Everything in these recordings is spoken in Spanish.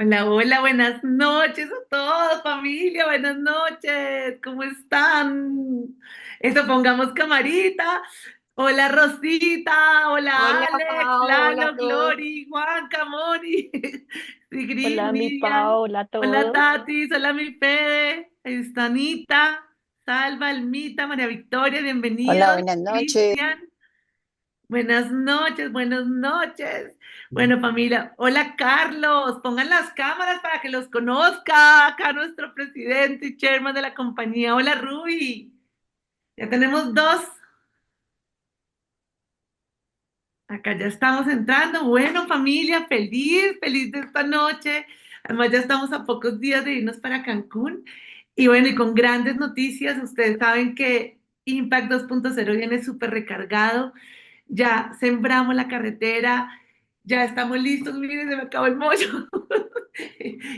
Hola, hola, buenas noches a todos, familia, buenas noches, ¿cómo están? Eso, pongamos camarita. Hola, Rosita, hola, Hola, Alex, Pau, hola a Lalo, todos. Glory, Juan, Moni, Sigrid, Hola, mi Miriam, Pau, hola a hola, todos. Tatis, hola, mi Fede, ahí está Anita, Salva, Almita, María Victoria, Hola, bienvenidos, buenas noches. Cristian. Buenas noches, buenas noches. Bueno, familia, hola Carlos, pongan las cámaras para que los conozca. Acá nuestro presidente y chairman de la compañía. Hola Ruby. Ya tenemos dos. Acá ya estamos entrando. Bueno, familia, feliz, feliz de esta noche. Además, ya estamos a pocos días de irnos para Cancún. Y bueno, y con grandes noticias. Ustedes saben que Impact 2.0 viene súper recargado. Ya sembramos la carretera, ya estamos listos, miren, se me acabó el mollo.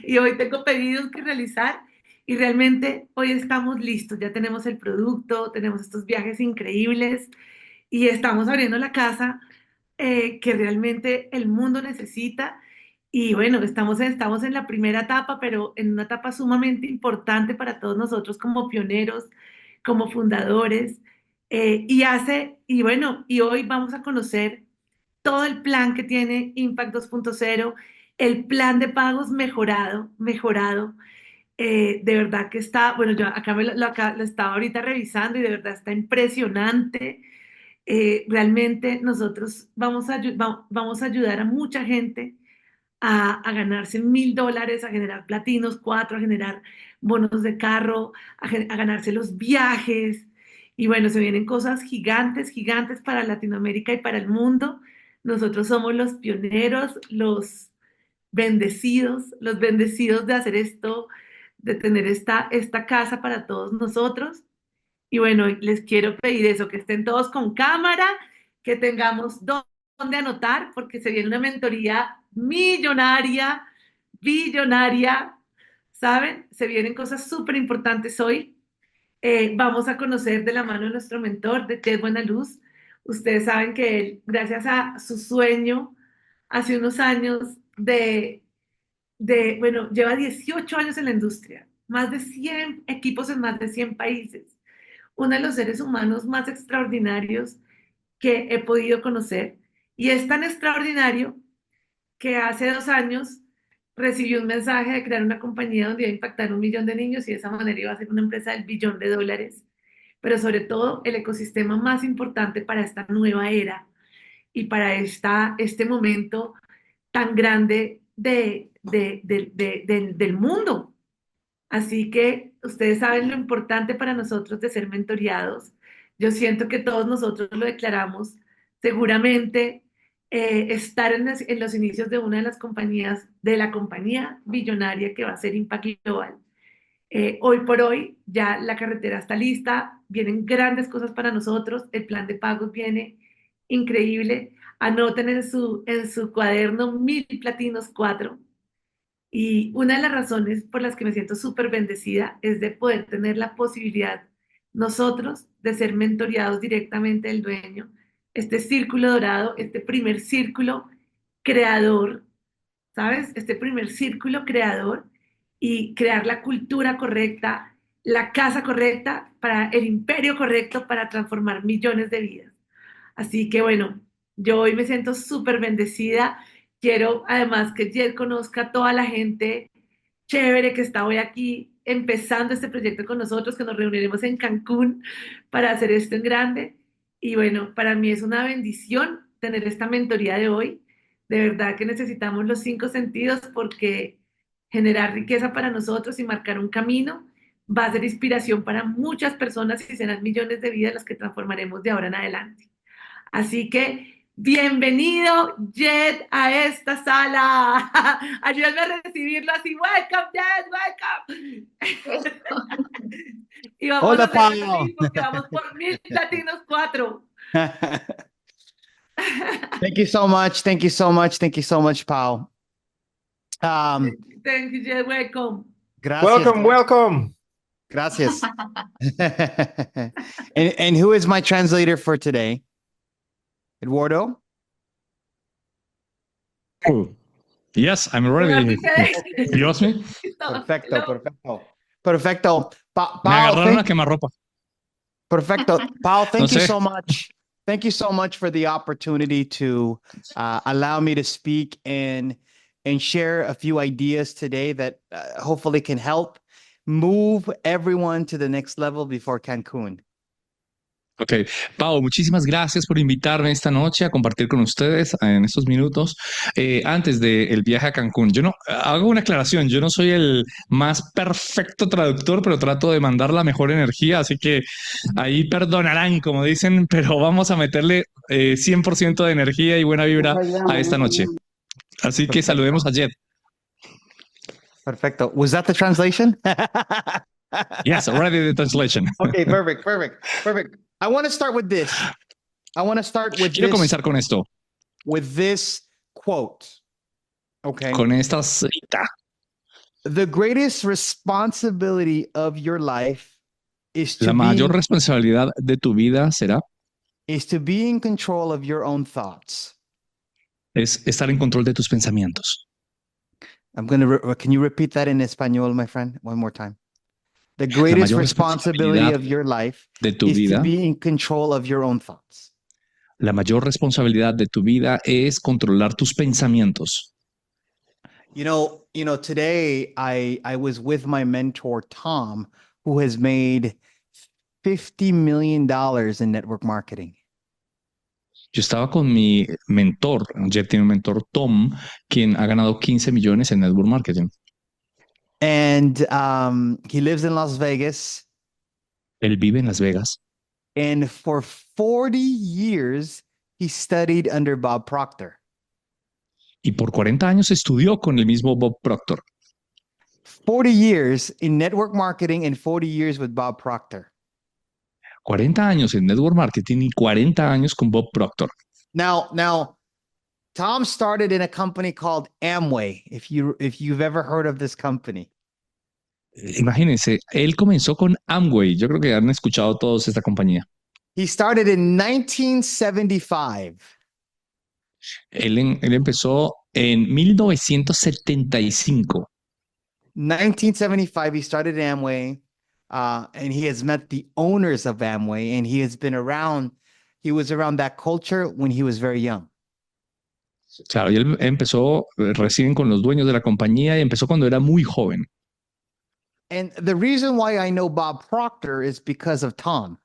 Y hoy tengo pedidos que realizar y realmente hoy estamos listos, ya tenemos el producto, tenemos estos viajes increíbles y estamos abriendo la casa que realmente el mundo necesita. Y bueno, estamos en la primera etapa, pero en una etapa sumamente importante para todos nosotros como pioneros, como fundadores. Y bueno, y hoy vamos a conocer todo el plan que tiene Impact 2.0, el plan de pagos mejorado, mejorado. De verdad que está, bueno, yo acá, acá lo estaba ahorita revisando y de verdad está impresionante. Realmente nosotros vamos a ayudar a mucha gente a ganarse $1.000, a generar platinos 4, a generar bonos de carro, a ganarse los viajes. Y bueno, se vienen cosas gigantes, gigantes para Latinoamérica y para el mundo. Nosotros somos los pioneros, los bendecidos de hacer esto, de tener esta casa para todos nosotros. Y bueno, les quiero pedir eso, que estén todos con cámara, que tengamos donde anotar, porque se viene una mentoría millonaria, billonaria, ¿saben? Se vienen cosas súper importantes hoy. Vamos a conocer de la mano de nuestro mentor, de Jed Buenaluz. Ustedes saben que él, gracias a su sueño, hace unos años bueno, lleva 18 años en la industria, más de 100 equipos en más de 100 países, uno de los seres humanos más extraordinarios que he podido conocer. Y es tan extraordinario que hace 2 años recibió un mensaje de crear una compañía donde iba a impactar 1 millón de niños y de esa manera iba a ser una empresa del $1 billón. Pero sobre todo el ecosistema más importante para esta nueva era y para este momento tan grande del mundo. Así que ustedes saben lo importante para nosotros de ser mentoreados. Yo siento que todos nosotros lo declaramos. Seguramente estar en los inicios de una de las compañías, de la compañía billonaria que va a ser Impact Global. Hoy por hoy ya la carretera está lista, vienen grandes cosas para nosotros, el plan de pagos viene increíble. Anoten en su cuaderno 1.000 platinos 4. Y una de las razones por las que me siento súper bendecida es de poder tener la posibilidad nosotros de ser mentoreados directamente del dueño. Este círculo dorado, este primer círculo creador, ¿sabes? Este primer círculo creador y crear la cultura correcta, la casa correcta para el imperio correcto para transformar millones de vidas. Así que bueno, yo hoy me siento súper bendecida. Quiero además que Jed conozca a toda la gente chévere que está hoy aquí empezando este proyecto con nosotros, que nos reuniremos en Cancún para hacer esto en grande. Y bueno, para mí es una bendición tener esta mentoría de hoy. De verdad que necesitamos los 5 sentidos porque generar riqueza para nosotros y marcar un camino va a ser inspiración para muchas personas y serán millones de vidas las que transformaremos de ahora en adelante. Así que bienvenido, Jed, a esta sala. Ayúdame a recibirlo así. Welcome, Jed, welcome. Y vamos a Hola, hacerlo feliz Pau. porque vamos por 1.000 platinos 4. Thank you so much. Thank you so much. Thank you so much, Pau. Um, Thank you, Jed, welcome. gracias. Welcome, welcome. Gracias. And who is my translator for today? Eduardo? Yes, I'm Bueno, ready. así que You ask me? listo. Perfecto, Hello. perfecto. Perfecto. Me Pau, agarraron a thank quemarropa. perfecto. Pau, No thank you sé. so much. Thank you so much for the opportunity to allow me to speak and share a few ideas today that hopefully can help move everyone to the next level before Cancun. Ok, Pau, muchísimas gracias por invitarme esta noche a compartir con ustedes en estos minutos antes del viaje a Cancún. Yo no hago una aclaración, yo no soy el más perfecto traductor, pero trato de mandar la mejor energía, así que ahí perdonarán, como dicen, pero vamos a meterle 100% de energía y buena vibra a esta noche. Así que saludemos Perfecto. a Jed. Perfecto. Was that the translation? Yes, already the translation. Okay, perfect, perfect, perfect. I want to start with this. I want to start Quiero comenzar con esto, with this quote. Okay. con esta cita. The greatest responsibility of your life is La mayor responsabilidad de tu vida será to be in control of your own thoughts. es estar en control de tus pensamientos. I'm going to can you repeat that in español, my friend, one more time? The La greatest mayor responsibility responsabilidad of your life de tu is to vida, be in control of your own thoughts. la mayor responsabilidad de tu vida es controlar tus pensamientos. Today I was with my mentor Tom, who has made $50 million in network marketing. Yo estaba con mi mentor, Jeff tiene un mentor, Tom, quien ha ganado 15 millones en network marketing. And he lives in Las Vegas. Él vive en Las Vegas. And for 40 years, he studied under Bob Proctor. Y por 40 años estudió con el mismo Bob Proctor. 40 years in network marketing and 40 years with Bob Proctor. 40 años en network marketing y 40 años con Bob Proctor. Now, Tom started in a company called Amway. If you've ever heard of this company. Imagínense, él comenzó con Amway. Yo creo que han escuchado todos esta compañía. He started in 1975. Él empezó en 1975. 1975, he started Amway, and he has met the owners of Amway, and he has been around. He was around that culture when he was very young. Claro, y él empezó recién con los dueños de la compañía y empezó cuando era muy joven. And the reason why I know Bob Proctor is because of Tom.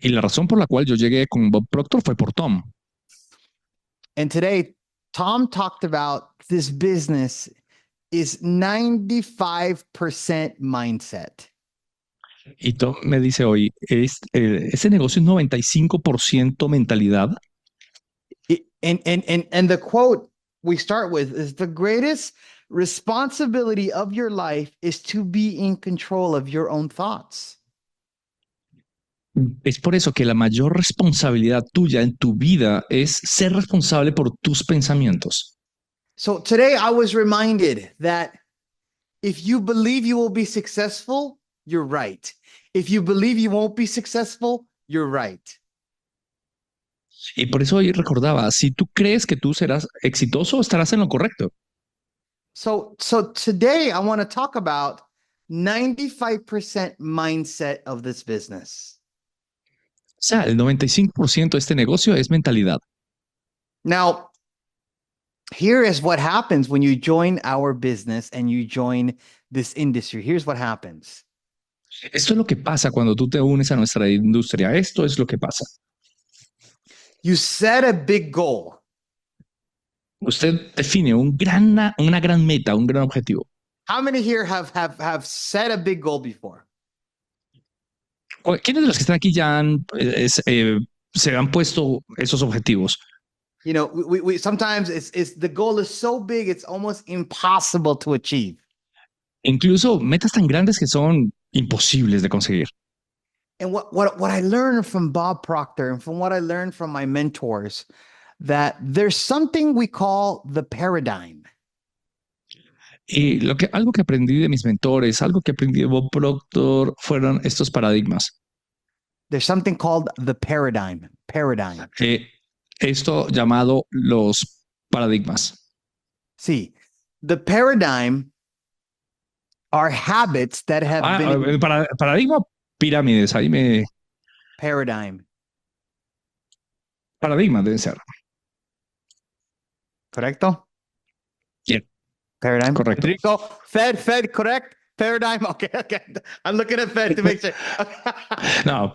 Y la razón por la cual yo llegué con Bob Proctor fue por Tom. And today, Tom talked about this business is 95% mindset. Y Tom me dice hoy, ese negocio es 95% mentalidad. And the quote we start with is the greatest responsibility of your life is to be in control of your own thoughts. Es por eso que la mayor responsabilidad tuya en tu vida es ser responsable por tus pensamientos. So today I was reminded that if you believe you will be successful, you're right. If you believe you won't be successful, you're right. Y por eso hoy recordaba, si tú crees que tú serás exitoso, estarás en lo correcto. So today I want to talk about 95% mindset of this business. O sea, el 95% de este negocio es mentalidad. Now, here is what happens when you join our business and you join this industry. Here's what happens. Esto es lo que pasa cuando tú te unes a nuestra industria. Esto es lo que pasa. You set a big goal. Usted define una gran meta, un gran objetivo. How many here have set a big goal before? ¿Quiénes de los que están aquí ya se han puesto esos objetivos? You know, we sometimes it's the goal is so big it's almost impossible to achieve. Incluso metas tan grandes que son imposibles de conseguir. And what I learned from Bob Proctor and from what I learned from my mentors, that there's something we call the paradigm. Y algo que aprendí de mis mentores, algo que aprendí de Bob Proctor, fueron estos paradigmas. There's something called the paradigm. Esto llamado los paradigmas. See, the paradigm are habits that have been Paradigma, pirámides, ahí me... paradigm, Paradigma debe ser. correcto? Yeah, Paradigm. correcto. Enrico, Fed, correct? Paradigm. Okay. I'm looking at Fed to make sure. No,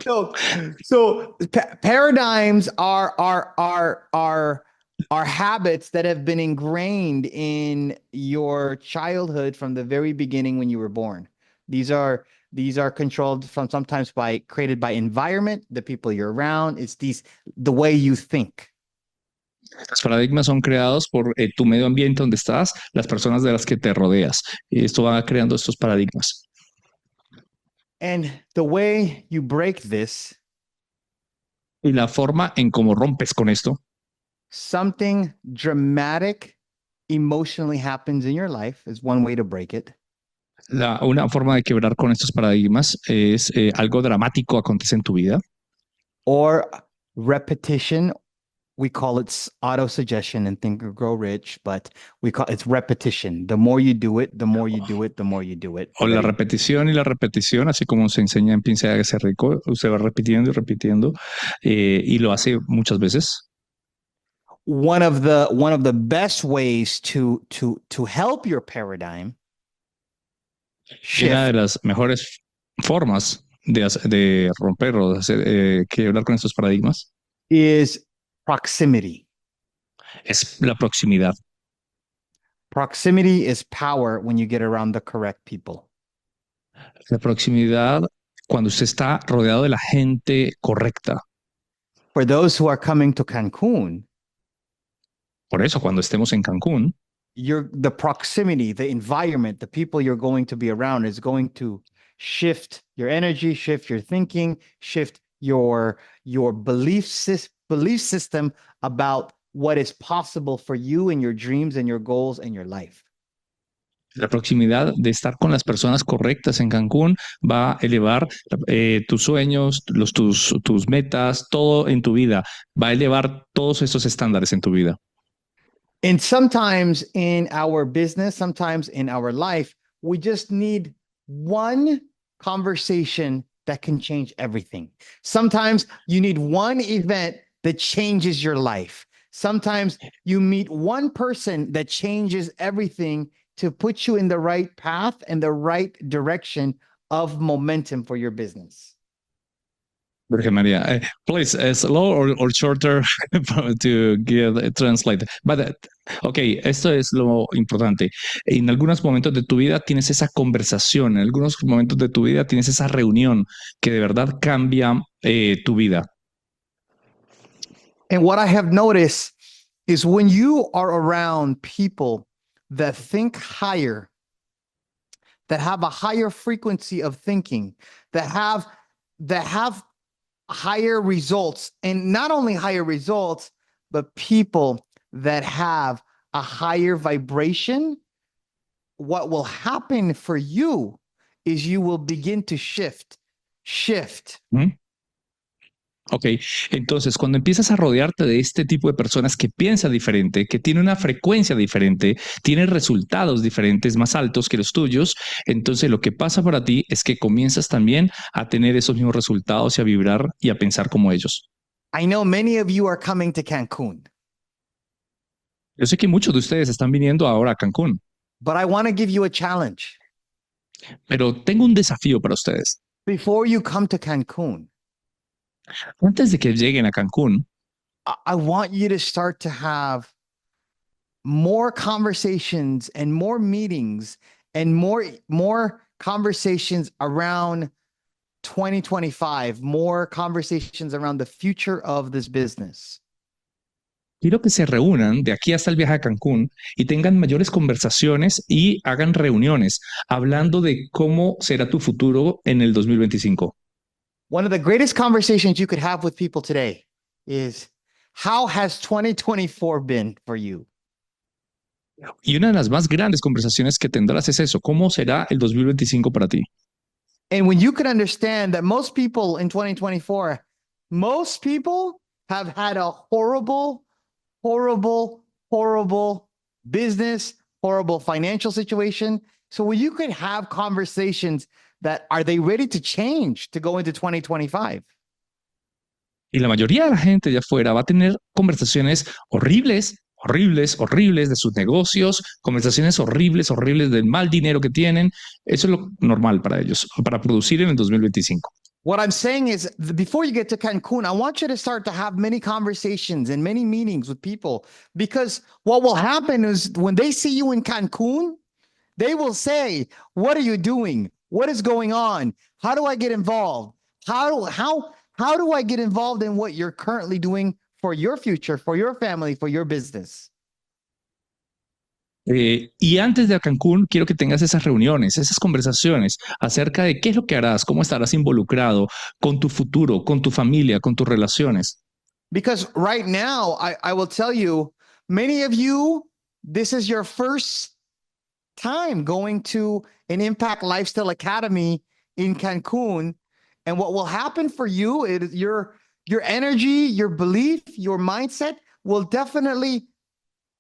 So paradigms are habits that have been ingrained in your childhood from the very beginning when you were born. These are controlled from sometimes created by environment, the people you're around. It's the way you think. los paradigmas son creados por tu medio ambiente donde estás, las personas de las que te rodeas. Y esto va creando estos paradigmas. And the way you break this, Y la forma en cómo rompes con esto, something dramatic emotionally happens in your life is one way to break it. una forma de quebrar con estos paradigmas es algo dramático acontece en tu vida. Or repetition. We call it auto-suggestion and Think or Grow Rich, but it's repetition. The more you do it, the more you do it, the more you do it. O la repetición y la repetición, así como se enseña en Piensa y hágase rico, usted va repitiendo y repitiendo y lo hace muchas veces. One of the best ways to help your paradigm shift. Una de las mejores formas de romper o de quebrar con estos paradigmas is proximity. Es la proximidad. Proximity is power when you get around the correct people. La proximidad cuando usted está rodeado de la gente correcta. For those who are coming to Cancun, por eso cuando estemos en Cancún, the proximity, the environment, the people you're going to be around is going to shift your energy, shift your thinking, shift your belief system about what is possible for you and your dreams and your goals and your life. La proximidad de estar con las personas correctas en Cancún va a elevar tus sueños, tus metas, todo en tu vida. Va a elevar todos esos estándares en tu vida. And sometimes in our business, sometimes in our life, we just need one conversation that can change everything. Sometimes you need one event that changes your life. Sometimes you meet one person that changes everything to put you in the right path and the right direction of momentum for your business. Virgen María, please, slow or shorter to translate. But, ok, esto es lo importante. En algunos momentos de tu vida tienes esa conversación, en algunos momentos de tu vida tienes esa reunión que de verdad cambia tu vida. And what I have noticed is when you are around people that think higher, that have a higher frequency of thinking, that have higher results, and not only higher results, but people that have a higher vibration, what will happen for you is you will begin to shift. ¿Mm? Ok, entonces cuando empiezas a rodearte de este tipo de personas que piensa diferente, que tiene una frecuencia diferente, tiene resultados diferentes más altos que los tuyos, entonces lo que pasa para ti es que comienzas también a tener esos mismos resultados y a vibrar y a pensar como ellos. I know many of you are coming to Cancun. Yo sé que muchos de ustedes están viniendo ahora a Cancún. But I want to give you a challenge. Pero tengo un desafío para ustedes. Before you come to Cancun, antes de que lleguen a Cancún, I want you to start to have more conversations and more meetings and more conversations around 2025, more conversations around the future of this business. Quiero que se reúnan de aquí hasta el viaje a Cancún y tengan mayores conversaciones y hagan reuniones hablando de cómo será tu futuro en el 2025. One of the greatest conversations you could have with people today is, how has 2024 been for you? Y una de las más grandes conversaciones que tendrás es eso, ¿cómo será el 2025 para ti? And when you could understand that most people in 2024, most people have had a horrible business, horrible financial situation. So you could have conversations that are they ready to change to go into 2025? Y la mayoría de la gente allá afuera va a tener conversaciones horribles, horribles, horribles de sus negocios, conversaciones horribles, horribles del mal dinero que tienen. Eso es lo normal para ellos, para producir en el 2025. What I'm saying is, before you get to Cancun, I want you to start to have many conversations and many meetings with people, because what will happen is when they see you in Cancun, they will say, "What are you doing? What is going on? How do I get involved? How do I get involved in what you're currently doing for your future, for your family, for your business?" Y antes de Cancún, quiero que tengas esas reuniones, esas conversaciones acerca de qué es lo que harás, cómo estarás involucrado con tu futuro, con tu familia, con tus relaciones. Because right now, I will tell you, many of you, this is your first time going to an Impact Lifestyle Academy in Cancun. And what will happen for you is your energy, your belief, your mindset will definitely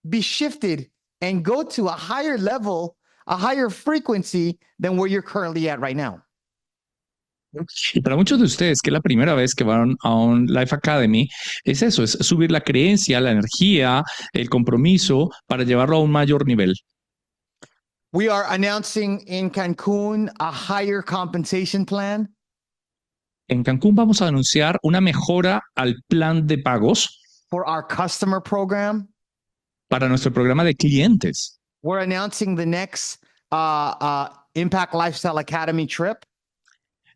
be shifted and go to a higher level, a higher frequency than where you're currently at right now. Y para muchos de ustedes que es la primera vez que van a un Life Academy, es eso, es subir la creencia, la energía, el compromiso para llevarlo a un mayor nivel. We are announcing in Cancun a higher compensation plan. En Cancún vamos a anunciar una mejora al plan de pagos for our customer program. para nuestro programa de clientes. We're announcing the next Impact Lifestyle Academy trip.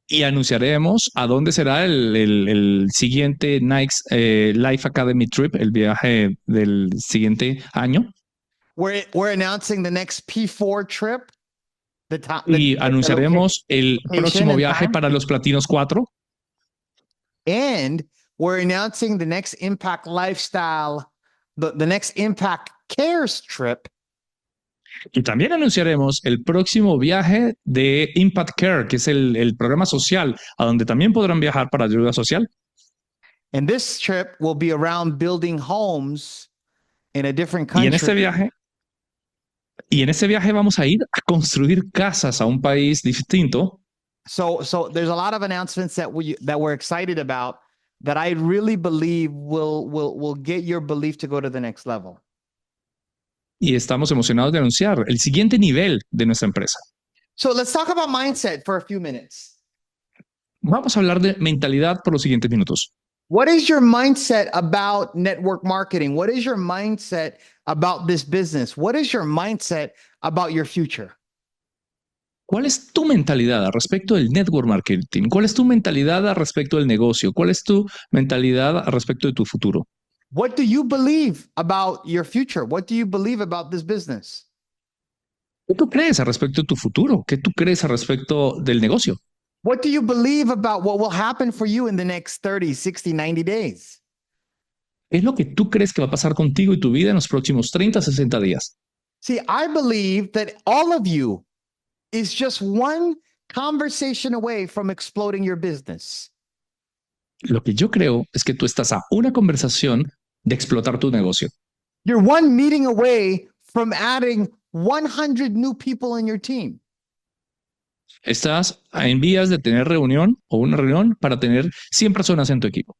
Y anunciaremos a dónde será el siguiente Nike Life Academy Trip, el viaje del siguiente año. We're announcing the next P4 trip. Y anunciaremos el próximo viaje para los Platinos 4. And we're announcing the next Impact Lifestyle, the next Impact Cares trip. Y también anunciaremos el próximo viaje de Impact Care, que es el programa social, a donde también podrán viajar para ayuda social. And this trip will be around building homes in a different Y country. en ese viaje vamos a ir a construir casas a un país distinto. So there's a lot of announcements that we're excited about that I really believe will get your belief to go to the next level. Y estamos emocionados de anunciar el siguiente nivel de nuestra empresa. So let's talk about mindset for a few minutes. Vamos a hablar de mentalidad por los siguientes minutos. What is your mindset about network marketing? What is your mindset about this business? What is your mindset about your future? ¿Cuál es tu mentalidad al respecto del network marketing? ¿Cuál es tu mentalidad al respecto del negocio? ¿Cuál es tu mentalidad al respecto de tu futuro? What do you believe about your future? What do you believe about this business? ¿Qué tú crees al respecto de tu futuro? ¿Qué tú crees al respecto del negocio? What do you believe about what will happen for you in the next 30, 60, 90 days? ¿Qué es lo que tú crees que va a pasar contigo y tu vida en los próximos 30, 60 días? See, I believe that all of you is just one conversation away from exploding your business. Lo que yo creo es que tú estás a una conversación de explotar tu negocio. You're one meeting away from adding 100 new people in your team. Estás en vías de tener reunión o una reunión para tener 100 personas en tu equipo.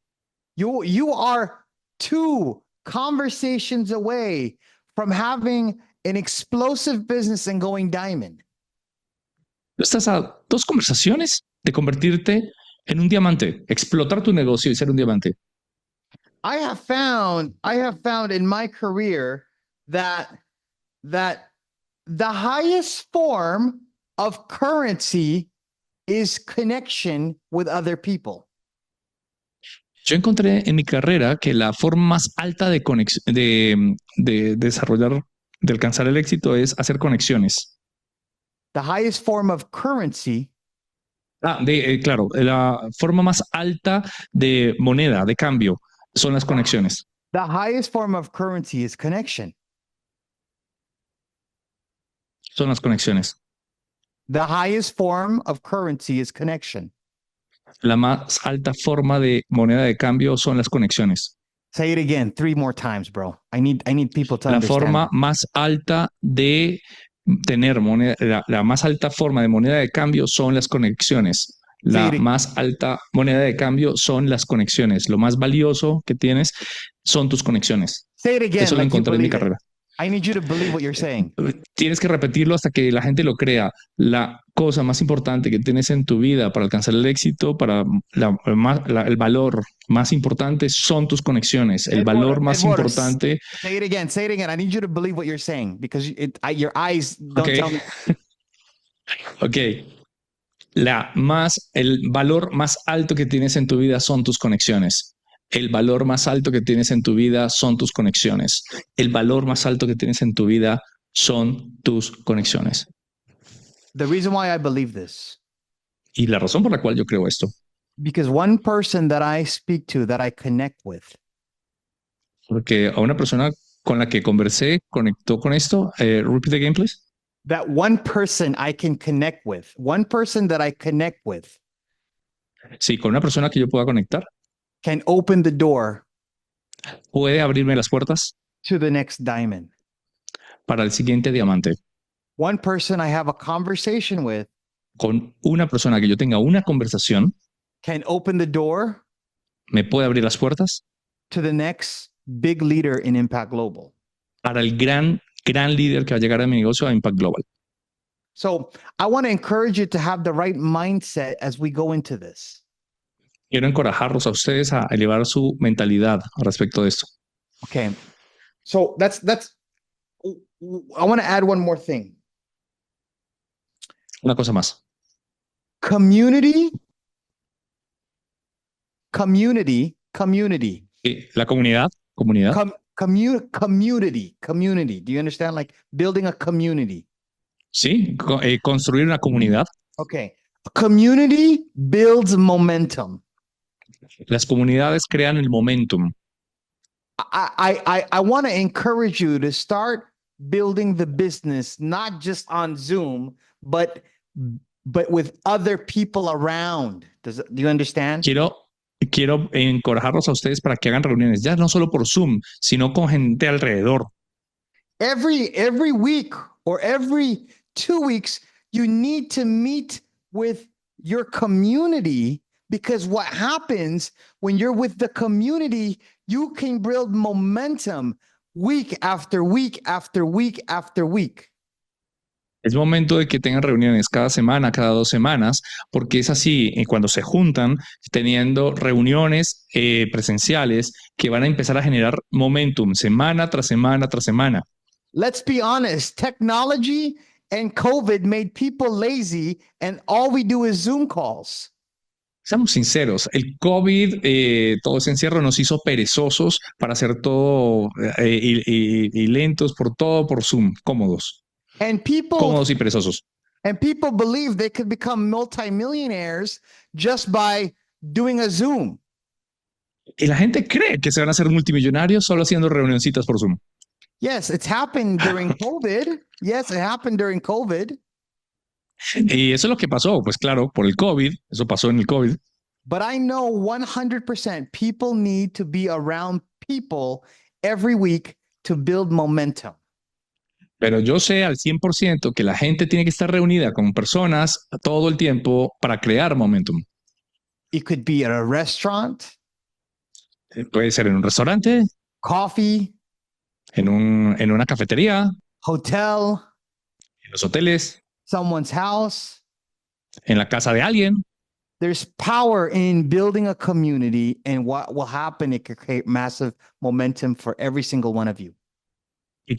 You are 2 conversations away from having an explosive business and going diamond. Tú estás a 2 conversaciones de convertirte en un diamante, explotar tu negocio y ser un diamante. I have found in my career that the highest form of currency is connection with other people. Yo encontré en mi carrera que la forma más alta de desarrollar, de alcanzar el éxito es hacer conexiones. The highest form of currency. Claro, la forma más alta de moneda, de cambio, son las conexiones. The highest form of currency is connection. Son las conexiones. The highest form of currency is connection. La más alta forma de moneda de cambio son las conexiones. Say it again 3 more times, bro. I need people to La understand forma that. más alta de tener moneda, la más alta forma de moneda de cambio son las conexiones. Say La it. más alta moneda de cambio son las conexiones. Lo más valioso que tienes son tus conexiones. Say it again Eso lo like you encontré en mi believe it. carrera. I need you to believe what you're saying. Tienes que repetirlo hasta que la gente lo crea. La cosa más importante que tienes en tu vida para alcanzar el éxito, para el valor más importante son tus conexiones. El valor más Eduardo, importante. say it again. Say it again. I need you to believe what you're saying because your eyes Ok, don't tell me. ok. El valor más alto que tienes en tu vida son tus conexiones. El valor más alto que tienes en tu vida son tus conexiones. El valor más alto que tienes en tu vida son tus conexiones. The reason why I believe this, Y la razón por la cual yo creo esto, because one person that I speak to, that I connect with, porque a una persona con la que conversé conectó con esto. Repeat again, please. that one person I can connect with, one person that I connect with Sí, con una persona que yo pueda conectar, can open the door puede abrirme las puertas to the next diamond. para el siguiente diamante. One person I have a conversation with Con una persona que yo tenga una conversación, can open the door me puede abrir las puertas to the next big leader in Impact Global. para el gran líder que va a llegar a mi negocio a Impact Global. So I want to encourage you to have the right mindset as we go into this. Quiero encorajarlos a ustedes a elevar su mentalidad respecto de esto. Okay. So that's I want to add one more thing. Una cosa más. Community. La comunidad. Community. Do you understand? Like building a community. Sí, construir una comunidad. Okay. A community builds momentum. Las comunidades crean el momentum. I want to encourage you to start building the business, not just on Zoom, but with other people around. Do you understand? Quiero encorajarlos a ustedes para que hagan reuniones, ya no solo por Zoom, sino con gente alrededor. Every week or every 2 weeks, you need to meet with your community, because what happens when you're with the community, you can build momentum week after week after week after week. Es momento de que tengan reuniones cada semana, cada 2 semanas, porque es así, cuando se juntan, teniendo reuniones presenciales que van a empezar a generar momentum semana tras semana tras semana. Let's be honest, technology and COVID made people lazy, and all we do is Zoom calls. Seamos sinceros, el COVID, todo ese encierro nos hizo perezosos para hacer todo y lentos por Zoom, cómodos. Cómodos y perezosos. And people believe they could become multimillionaires just by doing a Zoom. Y la gente cree que se van a hacer multimillonarios solo haciendo reunioncitas por Zoom. Yes, it's happened during COVID. Yes, it happened during COVID. Y eso es lo que pasó, pues claro, por el COVID, eso pasó en el COVID. But I know 100% people need to be around people every week to build momentum. Pero yo sé al 100% que la gente tiene que estar reunida con personas todo el tiempo para crear momentum. It could be at a restaurant. Puede ser en un restaurante. Coffee. En una cafetería. Hotel. En los hoteles. Someone's house. En la casa de alguien. There's power in building a community, and what will happen, it can create massive momentum for every single one of you. Y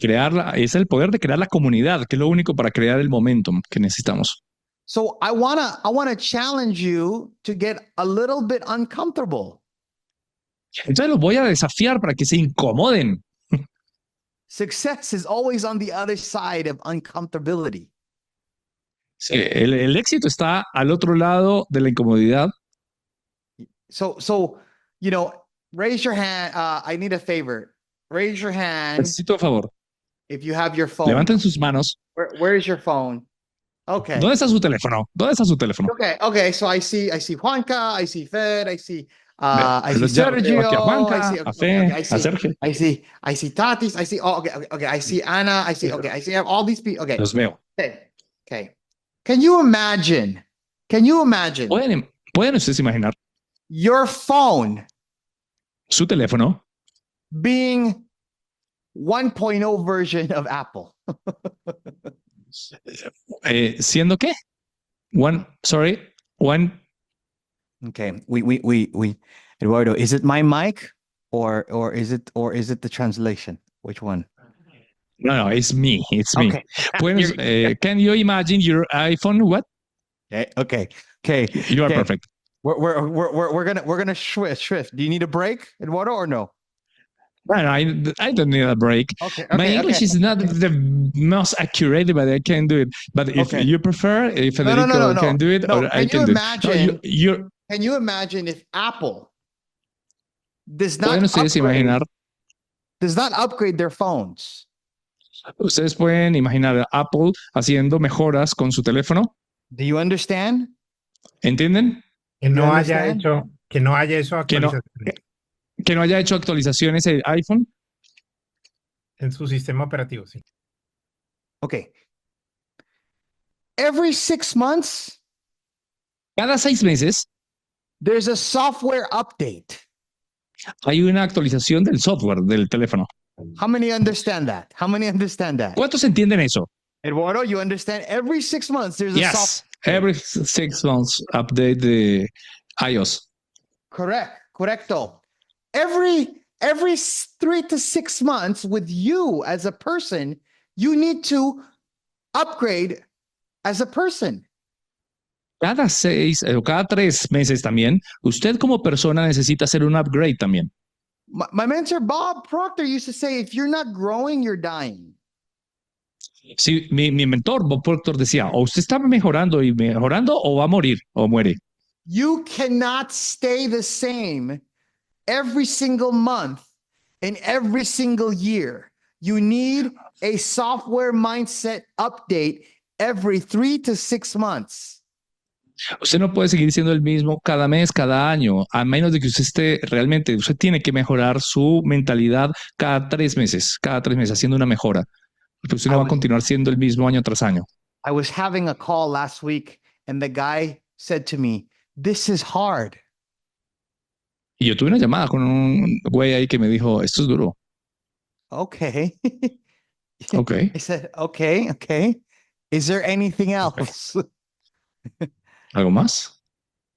es el poder de crear la comunidad, que es lo único para crear el momentum que necesitamos. So I wanna challenge you to get a little bit uncomfortable. Entonces los voy a desafiar para que se incomoden. Success is always on the other side of uncomfortability. Sí, el éxito está al otro lado de la incomodidad. So raise your hand. I need a favor. Raise your hand. Necesito un favor. If you have your phone. Levanten sus manos. Where is your phone? Okay. ¿Dónde está su teléfono? ¿Dónde está su teléfono? Okay. So I see Juanca, I see Fed, I see I see Ya veo aquí a Sergio. I Juanca, see. a Okay, okay. Fe, a Sergio. I see Tatis. I see. Oh, okay, okay, okay. I see Anna. I see. Okay, I see all these people. Okay, Los veo. okay, okay. Can you imagine? Can you imagine ¿Pueden ustedes imaginar your phone su teléfono being 1.0 version of Apple? siendo qué? One. Okay, we. Eduardo, is it my mic or is it the translation? Which one? No, it's me. It's me. Okay. Pueden, can you imagine your iPhone? What? Okay. Okay. You are Okay. perfect. We're gonna shift. Do you need a break, Eduardo, or no? No, I don't need a break. Okay. My Okay. English Okay. is not the most accurate, but I can do it. But if Okay. you prefer, if No, no, no, no, Federico no. can do it, No. or I Can you can do it. No, imagine? you're, Can you imagine if Apple does pueden not ustedes imaginar, upgrade their phones? ustedes pueden imaginar a Apple haciendo mejoras con su teléfono. Do you understand? ¿Entienden? Que You no haya understand? hecho, que no haya hecho Que no, actualizaciones que no haya hecho actualizaciones el iPhone. en su sistema operativo, sí. Okay. Every 6 months, Cada 6 meses there's a software update. hay una actualización del software del teléfono. How many understand that? How many understand that? ¿Cuántos entienden eso? Eduardo, you understand? Every 6 months, there's a Yes. software. Every 6 months update the iOS. Correcto. Every 3 to 6 months with you as a person, you need to upgrade as a person. Cada 6 o cada 3 meses también, usted como persona necesita hacer un upgrade también. My mentor Bob Proctor used to say, if you're not growing, you're dying. Sí, mi mentor Bob Proctor decía, o usted está mejorando y mejorando o va a morir o muere. You cannot stay the same every single month and every single year. You need a software mindset update every 3 to 6 months. Usted no puede seguir siendo el mismo cada mes, cada año, a menos de que usted esté realmente, usted tiene que mejorar su mentalidad cada 3 meses, haciendo una mejora. Porque usted no va a continuar siendo el mismo año tras año. I was having a call last week and the guy said to me, this is hard. Y yo tuve una llamada con un güey ahí que me dijo, esto es duro. Okay. Okay. I said, okay. Is there anything else? ¿Algo más?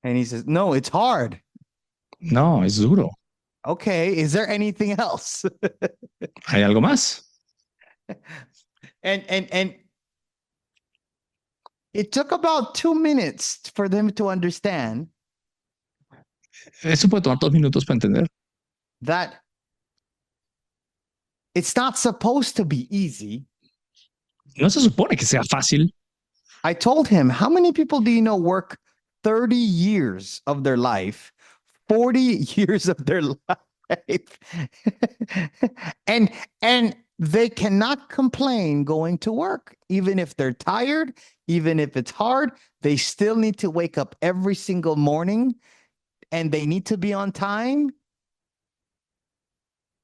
And he says, no, it's hard. No, es duro. Okay. Is there anything else? ¿Hay algo más? And it took about 2 minutes for them to understand Eso puede tomar 2 minutos para entender. that it's not supposed to be easy. No se supone que sea fácil. I told him, how many people do you know work 30 years of their life, 40 years of their life, and they cannot complain going to work, even if they're tired, even if it's hard, they still need to wake up every single morning and they need to be on time.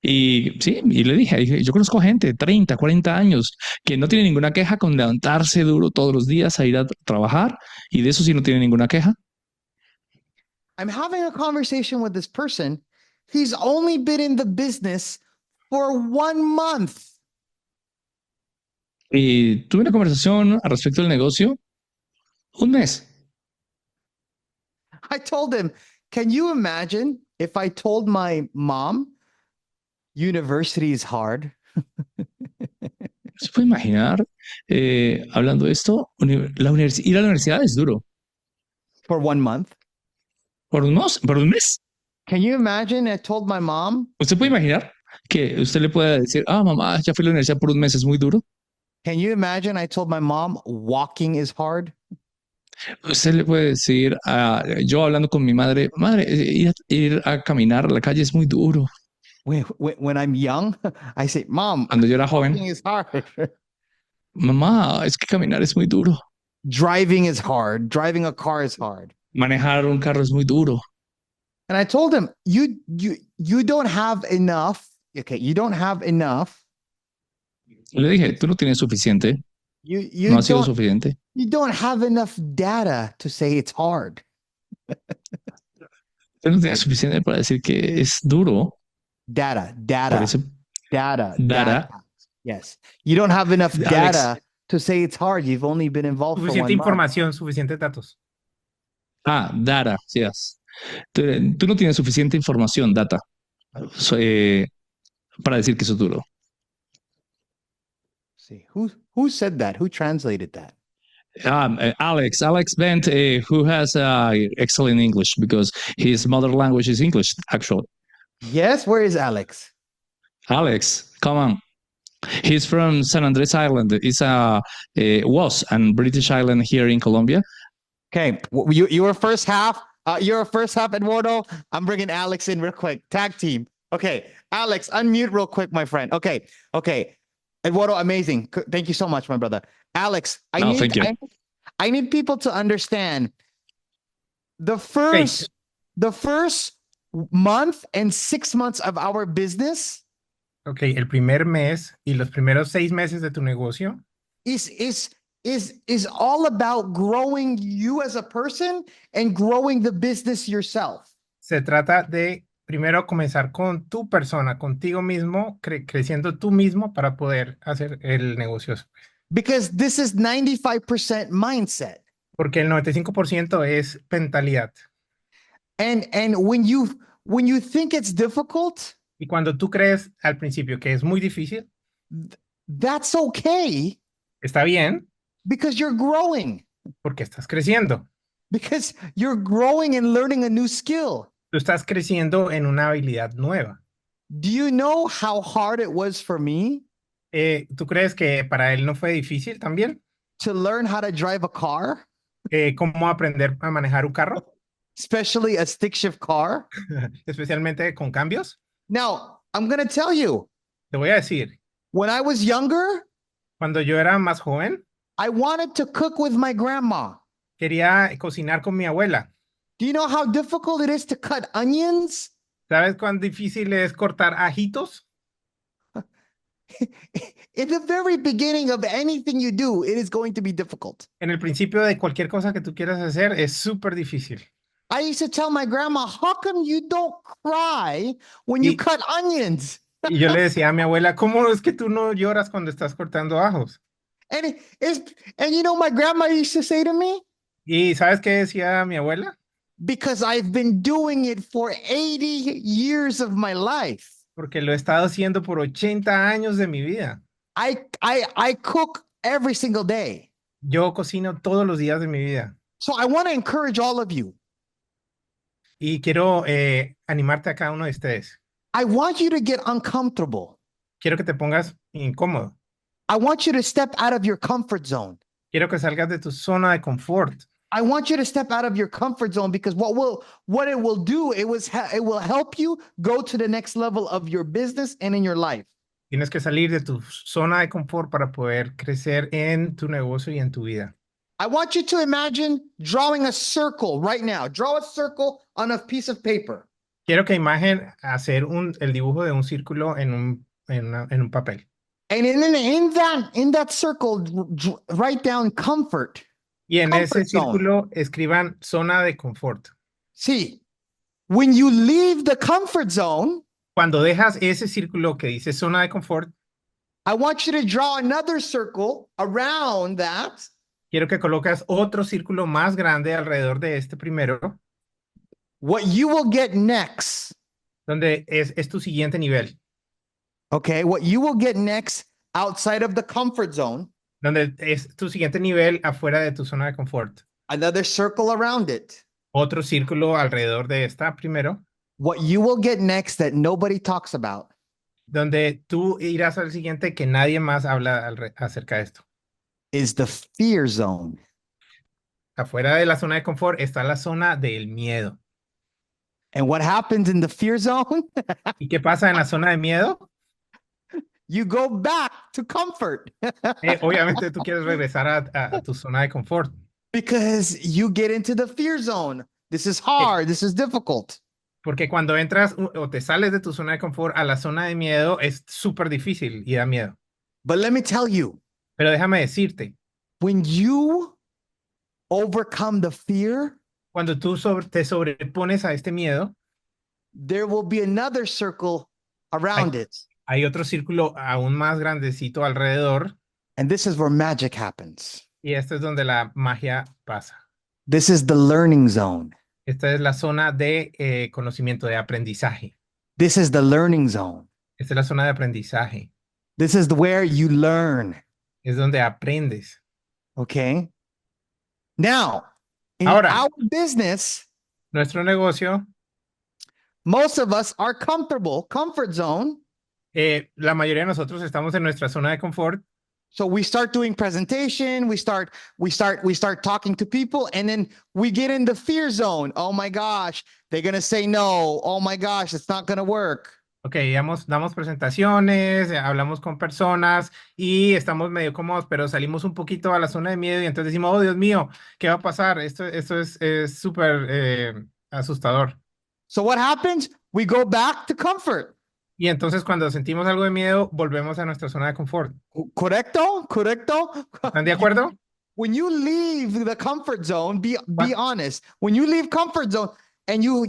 Y sí, y le dije, yo conozco gente de 30, 40 años que no tiene ninguna queja con levantarse duro todos los días a ir a trabajar y de eso sí no tiene ninguna queja. I'm having a conversation with this person. He's only been in the business for 1 month. Y tuve una conversación al respecto del negocio 1 mes. I told him, can you imagine if I told my mom university is hard? ¿Se puede imaginar, hablando de esto, ir a la universidad es duro? For 1 month. ¿Por un mes? Can you imagine I told my mom? ¿Usted puede imaginar que usted le pueda decir, mamá, ya fui a la universidad por 1 mes, es muy duro? Can you imagine I told my mom walking is hard? Usted le puede decir, yo hablando con mi madre, ir a caminar a la calle es muy duro. When I'm young, I say, Mom, Cuando yo era joven, walking is hard. mamá, es que caminar es muy duro. Driving is hard. Driving a car is hard. Manejar un carro es muy duro. And I told him, you don't have enough. Okay, you don't have enough. Le dije, tú no tienes suficiente, You no ha sido don't suficiente. you don't have enough data to say it's hard. Tú no tienes suficiente para decir que es duro. Data, Por data, eso, data. Dara, Yes. You don't have enough Alex, data to say it's hard. You've only been involved for Suficiente 1 month. información, suficientes datos. Dara, yes. Tú no tienes suficiente información, data, so, para decir que eso es duro. See, who said that? Who translated that? Alex Bent, who has excellent English because his mother language is English, actually. Yes, where is Alex? Alex, come on. He's from San Andres Island. It's was a British island here in Colombia. Okay, you were first half. You're first half, Eduardo. I'm bringing Alex in real quick. Tag team. Okay, Alex, unmute real quick, my friend. Okay. Eduardo, amazing. Thank you so much, my brother. Alex, Thank you. I need people to understand the first month and 6 months of our business Ok, el primer mes y los primeros 6 meses de tu negocio is all about growing you as a person and growing the business yourself. se trata de primero comenzar con tu persona, contigo mismo, creciendo tú mismo para poder hacer el negocio. Because this is 95% mindset. Porque el 95% es mentalidad. And when you think it's difficult, Y cuando tú crees al principio que es muy difícil, that's okay está bien because you're growing. porque estás creciendo. Because you're growing and learning a new skill. Tú estás creciendo en una habilidad nueva. Do you know how hard it was for me ¿Tú crees que para él no fue difícil también? to learn how to drive a car, ¿Cómo aprender a manejar un carro? especially a stick shift car? Especialmente con cambios. Now, I'm going to tell you, Te voy a decir, when I was younger, cuando yo era más joven, I wanted to cook with my grandma. quería cocinar con mi abuela. Do you know how difficult it is to cut onions? ¿Sabes cuán difícil es cortar ajitos? In the very beginning of anything you do, it is going to be difficult. En el principio de cualquier cosa que tú quieras hacer es súper difícil. I used to tell my grandma, how come you don't cry when you cut onions? Y yo le decía a mi abuela, ¿cómo es que tú no lloras cuando estás cortando ajos? And you know, my grandma used to say to me, ¿Y sabes qué decía mi abuela? because I've been doing it for 80 years of my life. Porque lo he estado haciendo por 80 años de mi vida. I cook every single day. Yo cocino todos los días de mi vida. So I want to encourage all of you. Y quiero animarte a cada uno de ustedes. I want you to get uncomfortable. Quiero que te pongas incómodo. I want you to step out of your comfort zone. Quiero que salgas de tu zona de confort. I want you to step out of your comfort zone because what it will do, it will help you go to the next level of your business and in your life. Tienes que salir de tu zona de confort para poder crecer en tu negocio y en tu vida. I want you to imagine drawing a circle right now. Draw a circle on a piece of paper. Quiero que imaginen hacer el dibujo de un círculo en un papel. And in that circle, write down comfort. Y en ese Comfort zone. círculo escriban zona de confort. See, when you leave the comfort zone, Cuando dejas ese círculo que dice zona de confort, I want you to draw another circle around that. quiero que colocas otro círculo más grande alrededor de este primero, What you will get next. donde es tu siguiente nivel, Okay, what you will get next outside of the comfort zone. donde es tu siguiente nivel afuera de tu zona de confort. Another circle around it. Otro círculo alrededor de esta primero, What you will get next that nobody talks about donde tú irás al siguiente que nadie más habla acerca de esto. is the fear zone. Afuera de la zona de confort está la zona del miedo. And what happens in the fear zone? ¿Y qué pasa en la zona de miedo? You go back to comfort Obviamente tú quieres regresar a tu zona de confort. because you get into the fear zone. This is hard. This is difficult. Porque cuando entras o te sales de tu zona de confort a la zona de miedo es súper difícil y da miedo. But let me tell you, Pero déjame decirte, when you overcome the fear, cuando tú te sobrepones a este miedo, there will be another circle hay, around it. hay otro círculo aún más grandecito alrededor And this is where magic happens. y esto es donde la magia pasa. This is the learning zone. Esta es la zona de conocimiento, de aprendizaje. This is the learning zone. Esta es la zona de aprendizaje. This is where you learn. Es donde aprendes. Okay. Now, in Ahora, our business, nuestro negocio, most of us are comfortable, comfort zone. la mayoría de nosotros estamos en nuestra zona de confort. So we start doing presentation, we start talking to people, and then we get in the fear zone. Oh my gosh, they're gonna say no. Oh my gosh, it's not gonna work. Ok, damos presentaciones, hablamos con personas y estamos medio cómodos, pero salimos un poquito a la zona de miedo y entonces decimos, oh Dios mío, ¿qué va a pasar? Esto es súper asustador. So what happens? We go back to comfort. Y entonces cuando sentimos algo de miedo, volvemos a nuestra zona de confort. Correcto? Correcto? ¿Están de acuerdo? When you leave the comfort zone, be honest. When you leave comfort zone and you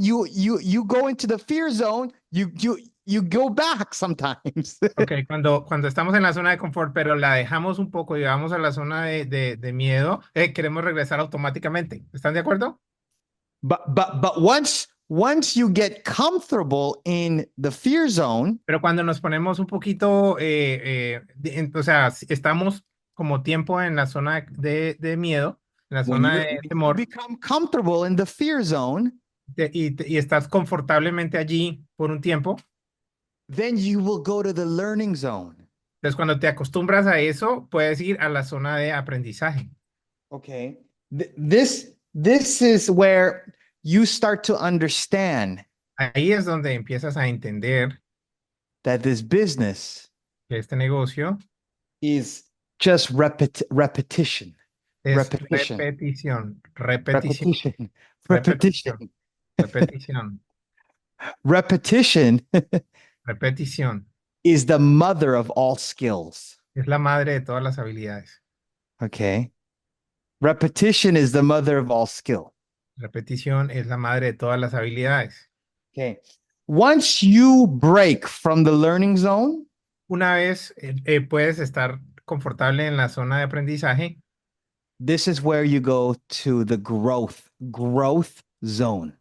go into the fear zone, you go back sometimes. Ok, cuando estamos en la zona de confort, pero la dejamos un poco y vamos a la zona de miedo, queremos regresar automáticamente. ¿Están de acuerdo? But once you get comfortable in the fear zone, Pero cuando nos ponemos un poquito, o sea, estamos como tiempo en la zona de miedo, en la when zona you, de when you temor, become comfortable in the fear zone, y estás confortablemente allí por un tiempo, then you will go to the learning zone. entonces cuando te acostumbras a eso, puedes ir a la zona de aprendizaje. Okay. This is where you start to understand Ahí es donde empiezas a entender that this business que este negocio is just repetition. es Repetition. repetición, repetición, Repetition. repetición, Repetition. repetición, Repetition repetición. is the mother of all skills. Es la madre de todas las habilidades. Okay. Repetition is the mother of all skill. Repetición es la madre de todas las habilidades. Okay. Once you break from the learning zone, Una vez puedes estar confortable en la zona de aprendizaje, this is where you go to the growth zone.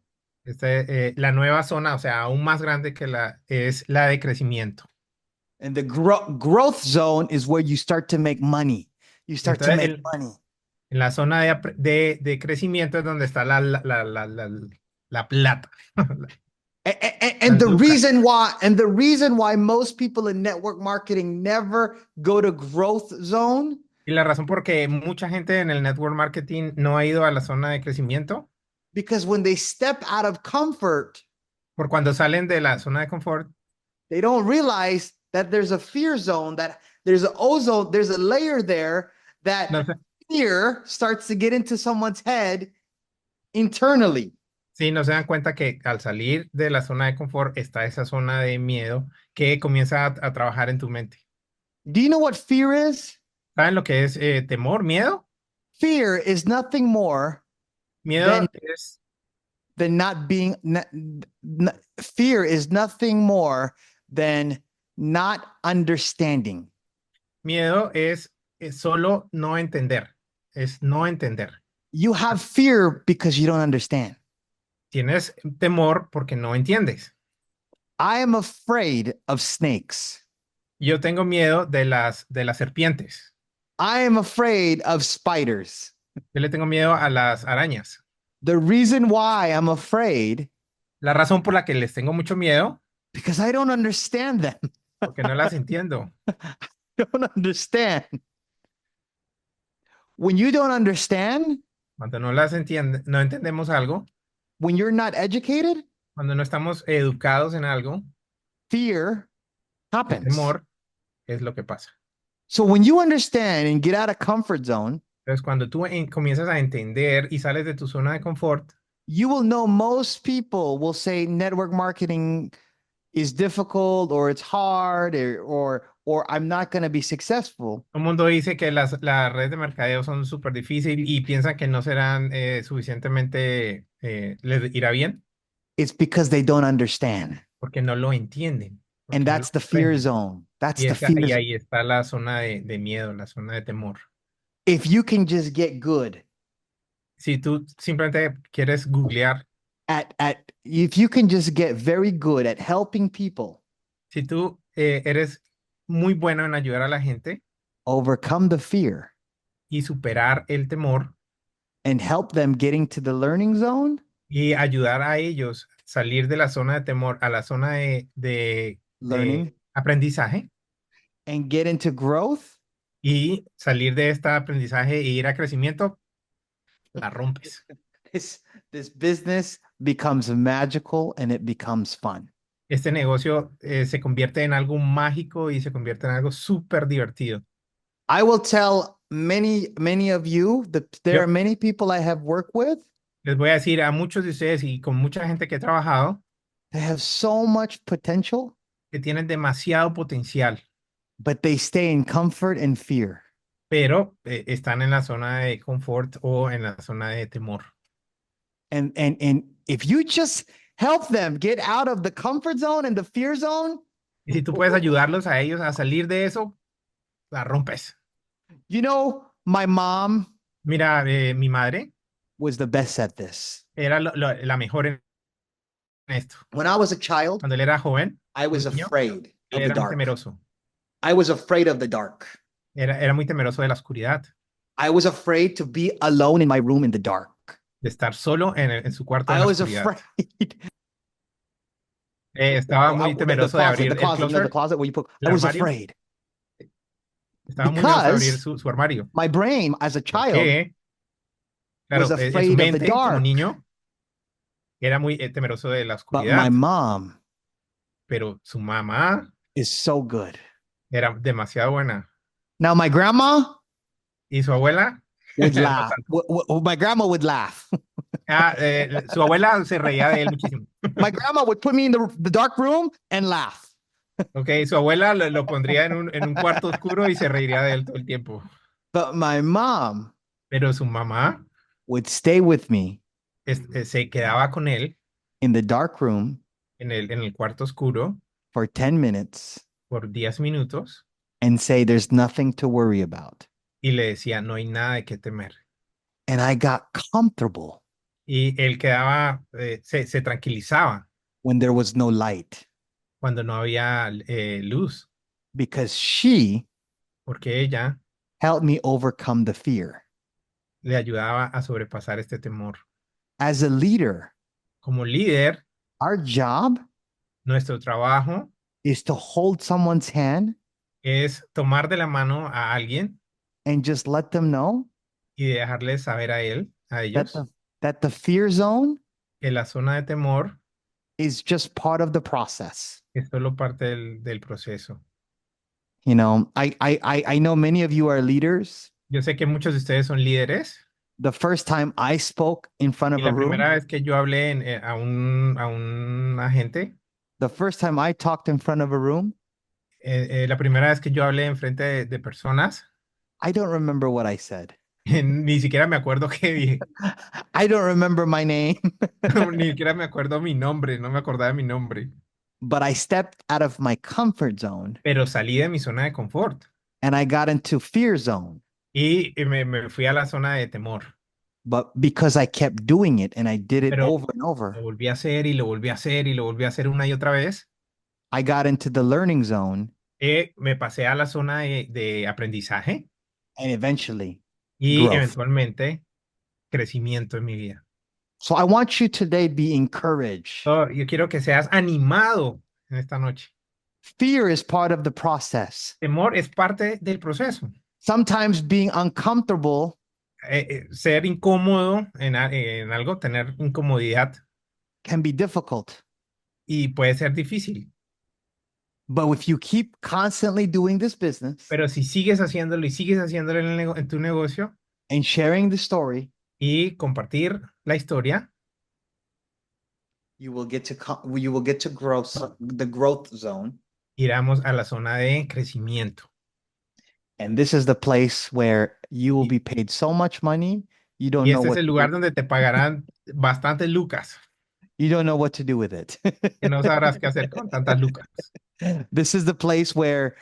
la nueva zona, o sea, aún más grande que es la de crecimiento. And the growth zone is where you start to make money. You start to Entonces, make money. en la zona de crecimiento es donde está la plata. And the reason why most people in network marketing never go to growth zone Y la razón por qué mucha gente en el network marketing no ha ido a la zona de crecimiento, because when they step out of comfort, por cuando salen de la zona de confort, they don't realize that there's a fear zone, that there's an ozone, there's a layer there that no, fear starts to get into someone's head internally. sí, no se dan cuenta que al salir de la zona de confort está esa zona de miedo que comienza a trabajar en tu mente. Do you know what fear is? ¿Saben lo que es temor, miedo? Fear is nothing more Miedo than not being fear is nothing more than not understanding. miedo es solo no entender. Es no entender. You have fear because you don't understand. Tienes temor porque no entiendes. I am afraid of snakes. Yo tengo miedo de las serpientes. I am afraid of spiders. Yo le tengo miedo a las arañas. The reason why I'm afraid, La razón por la que les tengo mucho miedo, because I don't understand them. porque no las entiendo. I don't understand. When you don't understand, Cuando no las entiende, no entendemos algo, when you're not educated, cuando no estamos educados en algo, fear el happens. temor es lo que pasa. So when you understand and get out of comfort zone, Entonces, cuando tú comienzas a entender y sales de tu zona de confort, You will know most people will say network marketing is difficult or it's hard or I'm not going to be successful. Todo el mundo dice que las redes de mercadeo son súper difíciles y piensan que no serán suficientemente, les irá bien It's because they don't understand. porque no lo entienden, And porque no lo that's the fear comprenden. zone. That's the fear Y zone. ahí está la zona de miedo, la zona de temor. If you can just get good Si tú simplemente quieres googlear, at if you can just get very good at helping people si tú eres muy bueno en ayudar a la gente overcome the fear y superar el temor and help them getting to the learning zone, y ayudar a ellos salir de la zona de temor a la zona learning de aprendizaje and get into growth, y salir de este aprendizaje e ir a crecimiento, la rompes. this business becomes magical and it becomes fun. Este negocio se convierte en algo mágico y se convierte en algo súper divertido. I will tell many of you that there Yo are many people I have worked with les voy a decir a muchos de ustedes y con mucha gente que he trabajado that have so much potential, que tienen demasiado potencial, but they stay in comfort and fear. pero están en la zona de confort o en la zona de temor. And if you just help them get out of the comfort zone and the fear zone, Y si tú puedes ayudarlos a ellos a salir de eso, la rompes. you know, my mom Mira, mi madre was the best at this. era la mejor en esto. When I was a child, Cuando él era joven, I was un niño, afraid él of the era muy dark. temeroso. I was afraid of the dark. Era muy temeroso de la oscuridad, I was afraid to be alone in my room in the dark. de estar solo en su cuarto en I la was oscuridad. afraid. Estaba muy temeroso de abrir The el closet, you know, the closet, closet where you put. el I was armario. afraid Estaba muy miedoso de abrir because su armario. my brain, as a child, Porque, claro, was en su afraid of the mente como dark. niño era muy temeroso de la But my oscuridad, mom pero su mamá is so good. era demasiado buena. Now my grandma Y su abuela, would no laugh. tanto. My grandma would laugh. Su abuela se reía de él muchísimo. My grandma would put me in the dark room and laugh. Ok, su abuela lo pondría en un cuarto oscuro y se reiría de él todo el tiempo. But my mom Pero su mamá would stay with me se quedaba con él in the dark room en el cuarto oscuro for 10 minutes por 10 minutos and say, there's nothing to worry about. y le decía, no hay nada de qué temer. And I got comfortable Y él quedaba, se tranquilizaba when there was no light cuando no había luz, because she porque ella helped me overcome the fear. le ayudaba a sobrepasar este temor. As a leader, Como líder, our job nuestro trabajo is to hold someone's hand es tomar de la mano a alguien and just let them know y dejarles saber a él, a that ellos, that the fear zone que la zona de temor is just part of the process. es solo parte del proceso. You know, I know many of you are leaders. Yo sé que muchos de ustedes son líderes The first time I spoke in front y of a la room, primera vez que yo hablé a un agente, the first time I talked in front of a room, la primera vez que yo hablé en frente de personas, I don't remember what I said. ni siquiera me acuerdo qué dije, I don't remember my name, ni siquiera me acuerdo mi nombre, no me acordaba de mi nombre, but I stepped out of my comfort zone pero salí de mi zona de confort and I got into fear zone. y me fui a la zona de temor, But because I kept doing it and I did it pero over and lo over, volví a hacer y lo volví a hacer y lo volví a hacer una y otra vez. I got into the learning zone Me pasé a la zona de aprendizaje and eventually y growth. eventualmente crecimiento en mi vida. So I want you today be encouraged. Yo quiero que seas animado en esta noche. Fear is part of the process. Temor es parte del proceso. Sometimes being uncomfortable Ser incómodo en algo, tener incomodidad can be difficult. y puede ser difícil. But if you keep constantly doing this business Pero si sigues haciéndolo y sigues haciéndolo en tu negocio and sharing the story, y compartir la historia, you will get to the growth zone. Iremos a la zona de crecimiento. And this is the place where you will be paid so much money, you don't Y know este es what el to lugar do. donde te pagarán bastantes lucas, You don't know what to do with it. que no sabrás qué hacer con tantas lucas. This is the place where,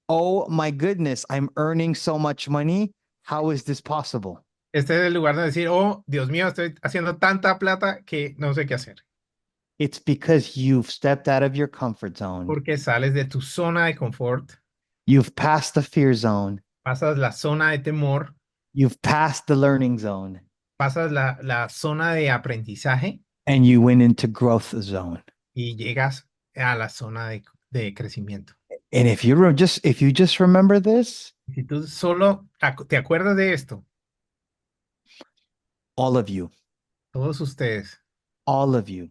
oh my goodness, I'm earning so much money. How is this possible? Este es el lugar donde decir, oh, Dios mío, estoy haciendo tanta plata que no sé qué hacer. It's because you've stepped out of your comfort zone. Porque sales de tu zona de confort, You've passed the fear zone. pasas la zona de temor, You've passed the learning zone, pasas la zona de aprendizaje and you went into growth zone. y llegas a la zona de crecimiento. And if you just remember this, Si tú solo te acuerdas de esto, all of you, todos ustedes, all of you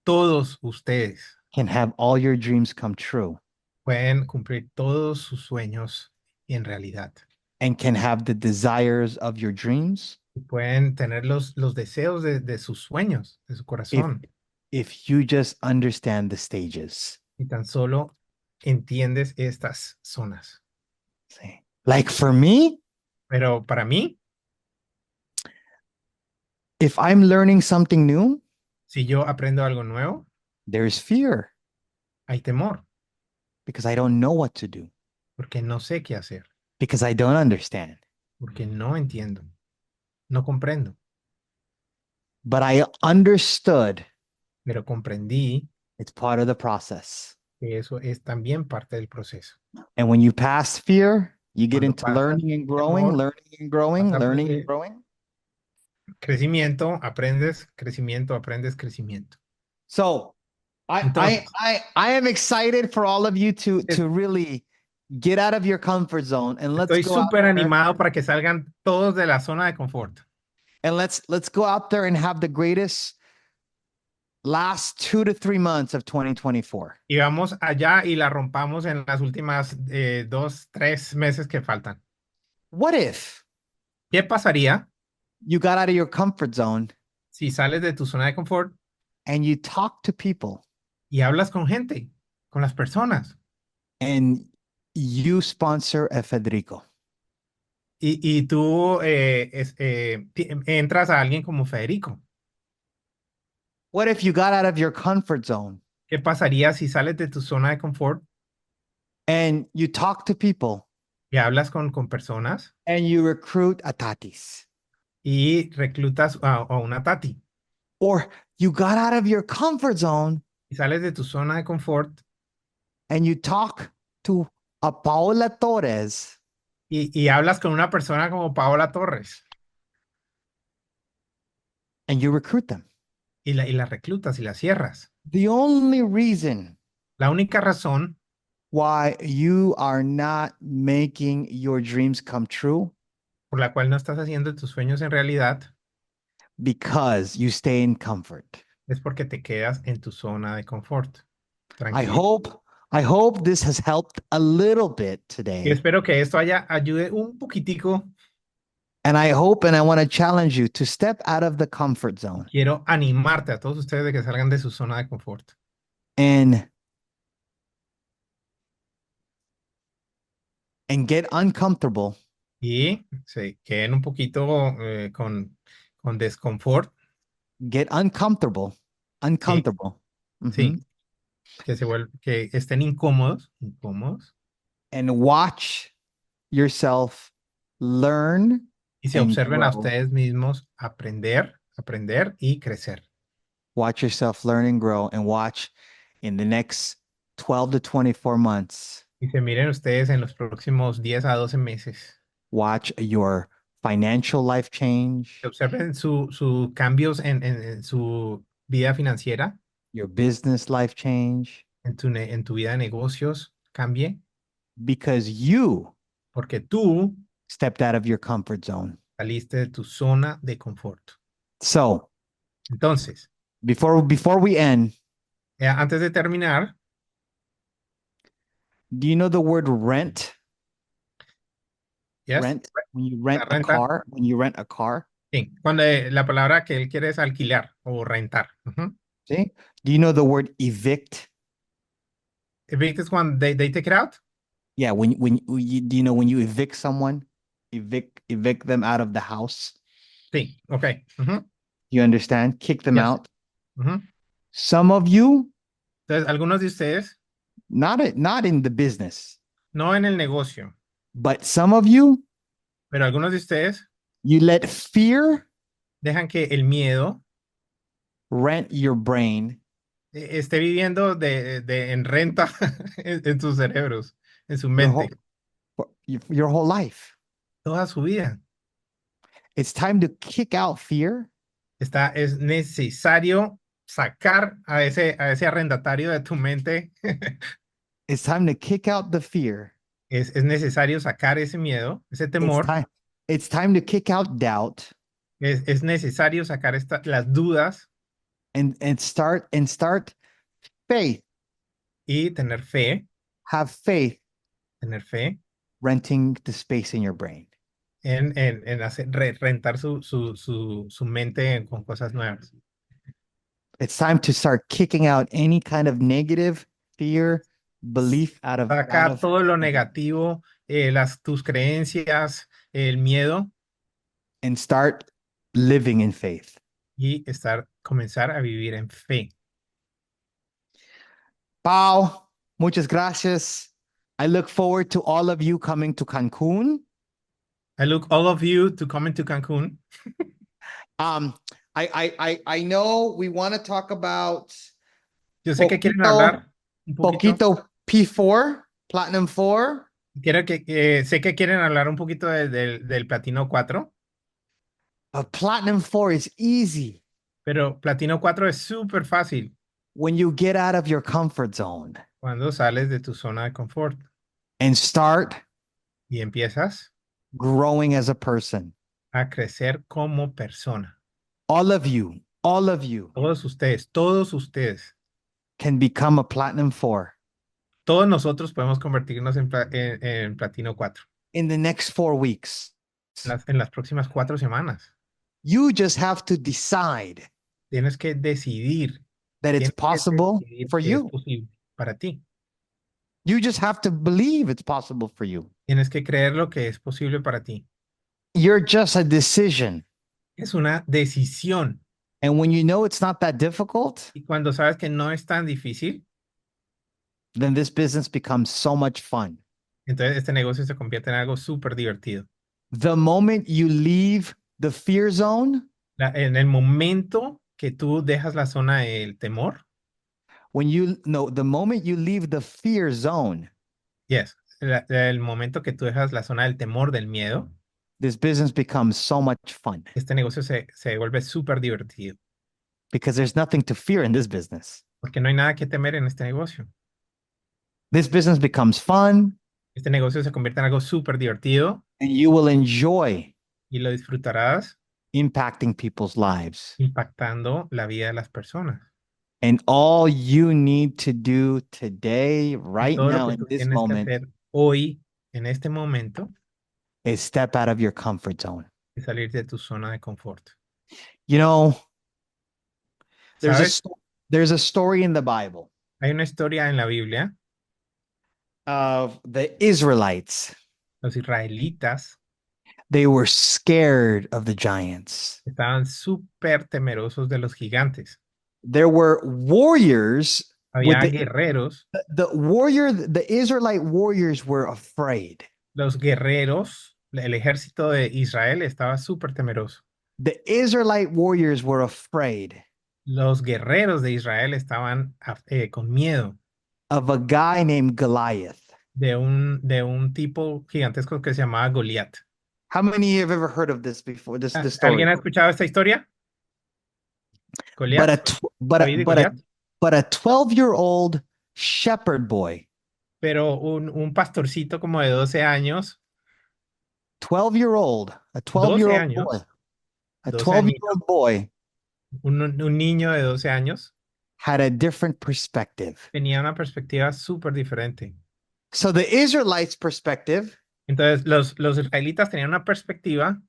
todos ustedes can have all your dreams come true pueden cumplir todos sus sueños en realidad. and can have the desires of your dreams Y pueden tener los deseos de sus sueños, de su if corazón. if you just understand the stages. Y tan solo entiendes estas zonas. See? Like for me, Pero para mí, if I'm learning something new, si yo aprendo algo nuevo, there's fear hay temor, because I don't know what to do, porque no sé qué hacer, because I don't understand. porque no entiendo, no comprendo. But I understood Pero comprendí it's part of the process. que eso es también parte del proceso. And when you pass fear, you get Cuando into pasas learning and growing, temor, learning and growing, pasas learning de and growing. crecimiento, aprendes, crecimiento, aprendes, crecimiento. So Entonces, I am excited for all of you to es- really get out of your comfort zone and let's estoy go out súper there animado para que salgan todos de la zona de confort. and let's go out there and have the greatest last 2 to 3 months of 2024. Y vamos allá y la rompamos en las últimas 2, 3 meses que faltan. What if ¿Qué pasaría you got out of your comfort zone si sales de tu zona de confort and you talk to people y hablas con gente, con las personas, and you sponsor a Federico? y tú entras a alguien como Federico? What if you got out of your comfort zone ¿Qué pasaría si sales de tu zona de confort and you talk to people y hablas con personas and you recruit a Tatis? y reclutas a una Tati? Or you got out of your comfort zone Y sales de tu zona de confort and you talk to a Paola Torres y hablas con una persona como Paola Torres and you recruit them. y la reclutas y la cierras. The only reason La única razón why you are not making your dreams come true por la cual no estás haciendo tus sueños en realidad because you stay in comfort. es porque te quedas en tu zona de confort. I Tranquilo. hope this has helped a little bit Y today. espero que esto ayude un poquitico. And I hope and I want to challenge you to step out of the comfort zone Quiero animarte a todos ustedes de que salgan de su zona de confort and get uncomfortable y se queden un poquito con desconfort. get uncomfortable. Sí, Mhm. que estén incómodos, And watch yourself learn y se and observen a grow. ustedes mismos aprender y crecer. Watch yourself learn and grow and watch in the next 12 to 24 months. Y se miren ustedes en los próximos 10 a 12 meses. Watch your financial life change, Que observen sus cambios en su vida financiera, your business life change, en tu vida de negocios, cambie, because you porque tú stepped out of your comfort zone. saliste de tu zona de confort. So Entonces, before we end, antes de terminar, do you know the word rent? yes, Rent, when you rent la a renta. car, Sí, cuando la palabra que él quiere es alquilar o rentar. Ujú. See? Do you know the word evict? Evict is when they take it out. Yeah, do you know when you evict someone, evict them out of the house? Sí, ok. Ujú. You understand? Kick them Yes. out. Ujú. Some of you, Entonces, algunos de ustedes, not in the business, no en el negocio, but some of you, pero algunos de ustedes you let fear dejan que el miedo rent your brain esté viviendo en renta en sus cerebros, en su your mente, whole your whole life. toda su vida. It's time to kick out fear Es necesario sacar a ese arrendatario de tu mente. It's time to kick out the fear. Es necesario sacar ese miedo, ese It's temor. time. It's time to kick out doubt Es necesario sacar las dudas and start faith. y Have faith tener fe renting the space in your brain. en rentar su mente con cosas nuevas. It's time to start kicking out any kind of negative fear belief Saca todo lo negativo, tus creencias, el miedo and start living in faith. y comenzar a vivir en fe. Pau, muchas gracias. I look forward to all of you coming to Cancun. I look all of you to come into Cancun. Um, I know we want to talk about Yo sé que quieren hablar un poquito. Poquito P4, Platinum 4. Sé que quieren hablar un poquito del Platino 4, Platinum 4 is easy pero Platino 4 es súper fácil when you get out of your comfort zone cuando sales de tu zona de confort and start y empiezas growing as a person. a crecer como persona. All of you Todos ustedes, can become a Platinum 4 todos nosotros podemos convertirnos en Platino 4 in the next 4 weeks. en las próximas 4 semanas. You just have to decide Tienes que decidir, that it's tienes que possible decidir for que es you. posible para ti. You just have to believe it's possible for you. Tienes que creer lo que es posible para ti. You're just a decision. Es una decisión. And when you know it's not that difficult, Y cuando sabes que no es tan difícil, then this business becomes so much fun. entonces este negocio se convierte en algo súper divertido. The moment you leave the fear zone, En el momento que tú dejas la zona del temor, the moment you leave the fear zone, yes, el momento que tú dejas la zona del temor, del miedo, this business becomes so much fun este negocio se vuelve súper divertido, because there's nothing to fear in this business. porque no hay nada que temer en este negocio. This business becomes fun Este negocio se convierte en algo súper divertido and you will enjoy y lo disfrutarás impacting people's lives. impactando la vida de las personas. And all you need to do today, Y right todo lo now, que in tú this tienes que moment, hacer hoy, en este momento, is step out of your comfort zone. es salir de tu zona de confort. You know, ¿Sabes? there's a story in the Bible Hay una historia en la Biblia, of the Israelites. los israelitas They were scared of the giants. estaban súper temerosos de los gigantes. There were warriors with Había guerreros, the Israelite warriors were afraid. los guerreros, el ejército de Israel estaba súper temeroso. The Israelite warriors were afraid Los guerreros de Israel estaban con miedo of a guy named Goliath. de un tipo gigantesco que se llamaba Goliat. How many have ever heard of this before? This story. ¿Alguien ha escuchado esta historia? Goliat, David y Goliat. But a 12-year-old shepherd boy, Pero un pastorcito como de 12 años, 12-year-old, a 12 12-year-old boy, años, a 12 añitos, 12-year-old boy un niño de 12 años had a different perspective. tenía una perspectiva súper diferente. So the Israelites' perspective, Entonces, los israelitas tenían una perspectiva,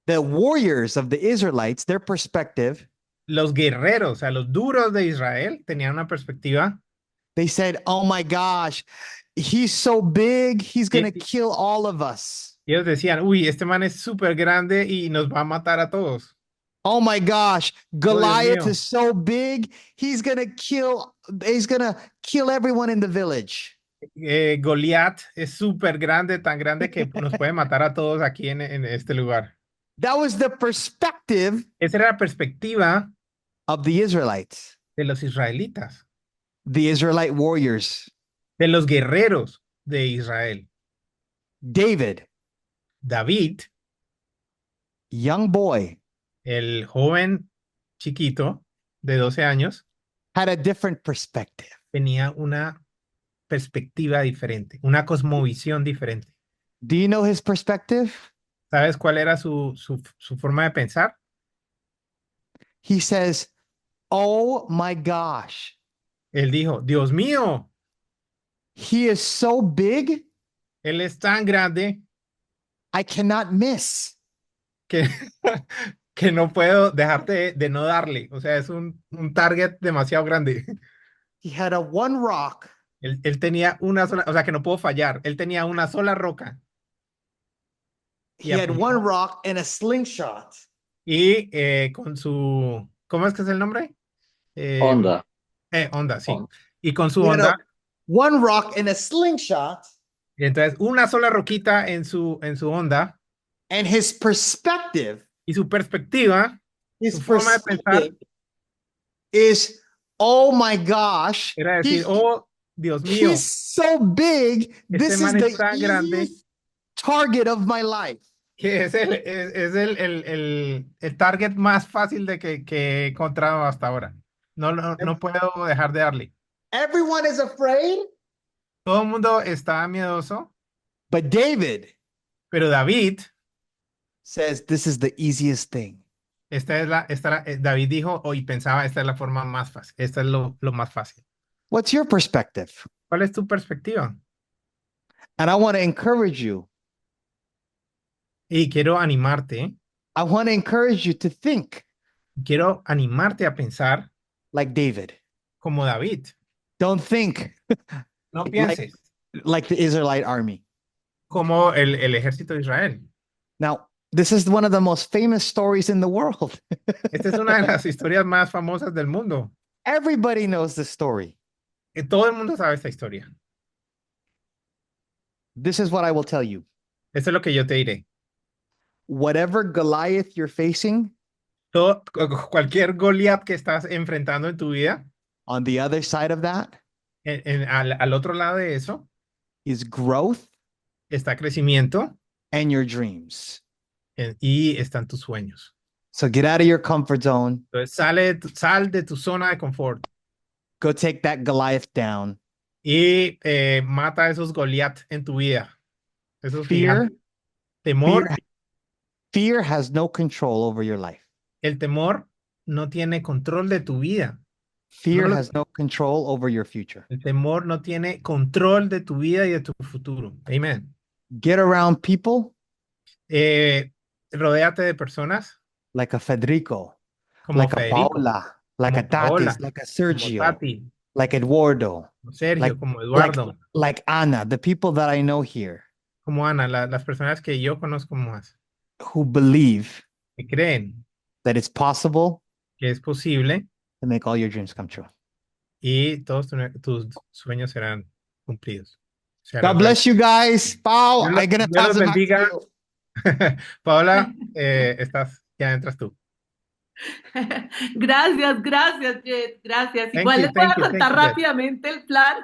the warriors of the Israelites, their perspective los guerreros, o sea, los duros de Israel tenían una perspectiva. They said, "Oh my gosh, he's so big, he's Y gonna kill all of us. ellos decían, uy, este man es súper grande y nos va a matar a todos. Oh my gosh, Oh, Dios Goliath mío. is so big, he's gonna kill everyone in the village." Goliat es súper grande, tan grande que nos puede matar a todos aquí en este lugar. That was the perspective Esa era la perspectiva of the Israelites, de los israelitas, the Israelite warriors. de los guerreros de Israel. David, David, young boy, el joven chiquito de 12 años, had a different perspective. tenía una perspectiva diferente, una cosmovisión diferente. Do you know his perspective? ¿Sabes cuál era su forma de pensar? He says, "Oh my gosh, Él dijo, Dios mío, he is so big, él es tan grande I cannot miss." que, que no puedo dejarte de no darle. O sea, es un target demasiado grande. He had a one rock Él tenía una sola, o sea, que no puedo fallar. Él tenía una sola roca y he had one apuntó. rock and a slingshot. Y con su, ¿cómo es que es el nombre? Eh, Onda. Onda, sí. Y con su He had a onda, one rock and a slingshot, y entonces una sola roquita en su onda and his perspective, y su perspectiva, his su forma de pensar perspective is, "Oh my gosh, era decir, oh, Dios he's mío, so big. este This is man es the tan grande easiest target of my life." que es el target más fácil que he encontrado hasta ahora. No puedo dejar de darle. Everyone is afraid, Todo el mundo está miedoso, but David pero David, says, "This is the easiest thing." David dijo, y pensaba, esta es la forma más fácil, esta es lo más fácil. What's your perspective? ¿Cuál es tu perspectiva? And I want to encourage you. Y quiero animarte, I want to encourage you to think quiero animarte a pensar like David. como David. Don't think No like pienses like the Israelite army. como el ejército de Israel. Now, this is one of the most famous stories in the world. Esta es una de las historias más famosas del mundo. Everybody knows the story. Todo el mundo sabe esta historia. This is what I will tell you. Esto es lo que yo te diré. Whatever Goliath you're facing, Cualquier Goliat que estás enfrentando en tu vida, on the other side of that al otro lado de eso is growth está crecimiento and your dreams. y están tus sueños. So get out of your comfort zone. Entonces sal de tu zona de confort Go take that Goliath down. y mata a esos Goliat en tu vida. Esos Fear, gigantes. Temor, fear has no control over your life. el temor no tiene control de tu vida. Fear No lo- has no control over your future. el temor no tiene control de tu vida y de tu futuro. Amén. Get around people Rodéate de personas like a Federico, como like a Federico, Paola, like a como Paola, Tatis, like a como Sergio, Tati, like Eduardo, como Sergio, like como like Eduardo, like Anna, the people that I know here como Ana, las personas que yo conozco más, who believe que creen that it's possible que es posible to make all your dreams come true. y todos tus sueños serán cumplidos. Se God harán bless you guys. Pau, I'm gonna Dios toss los it back to bendiga. you. Paola, ya entras tú. Gracias, gracias, Jed, gracias. Thank Igual you, les voy thank a you, thank contar you, Jed. rápidamente el plan.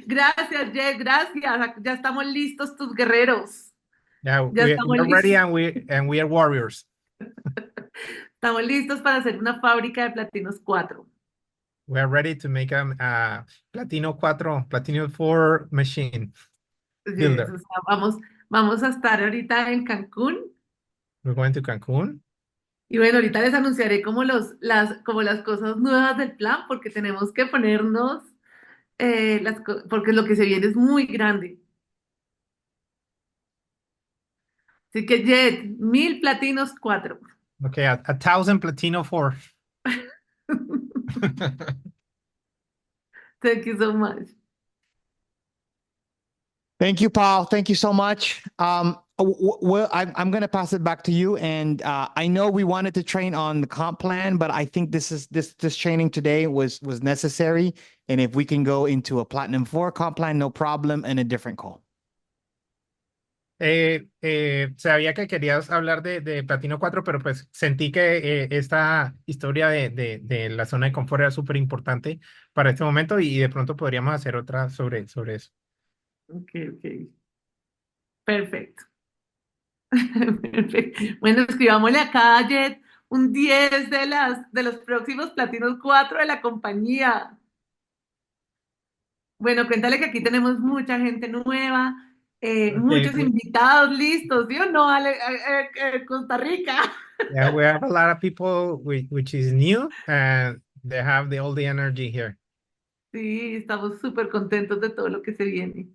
Gracias, Jed, gracias. Ya estamos listos, tus guerreros. Yeah, Ya estamos we're ready listos. and we are warriors. Estamos listos para hacer una fábrica de platinos 4. We are ready to make a Platino 4, Platino 4 machine Yes, builder. o sea, vamos a estar ahorita en Cancún. We're going to Cancún. Y bueno, ahorita les anunciaré como las cosas nuevas del plan, porque tenemos que ponernos, porque lo que se viene es muy grande. Así que, Jet, 1000 platinos 4. Okay, a thousand platino for. Thank you so much. Thank you, Paul. Thank you so much. Well, I'm going to pass it back to you. And I know we wanted to train on the comp plan, but I think this training today was necessary. And if we can go into a Platinum 4 comp plan, no problem, and a different call. Sabía que querías hablar de Platino 4, pero pues sentí que esta historia de la zona de confort era súper importante para este momento y de pronto podríamos hacer otra sobre eso. Ok, ok. Perfecto. Perfecto. Bueno, escribámosle acá a Jet un 10 de los próximos Platinos 4 de la compañía. Bueno, cuéntale que aquí tenemos mucha gente nueva, Okay, muchos invitados listos, ¿sí o no, Costa Rica? yeah, we have a lot of people which is new and they have all the energy here. Sí, estamos súper contentos de todo lo que se viene.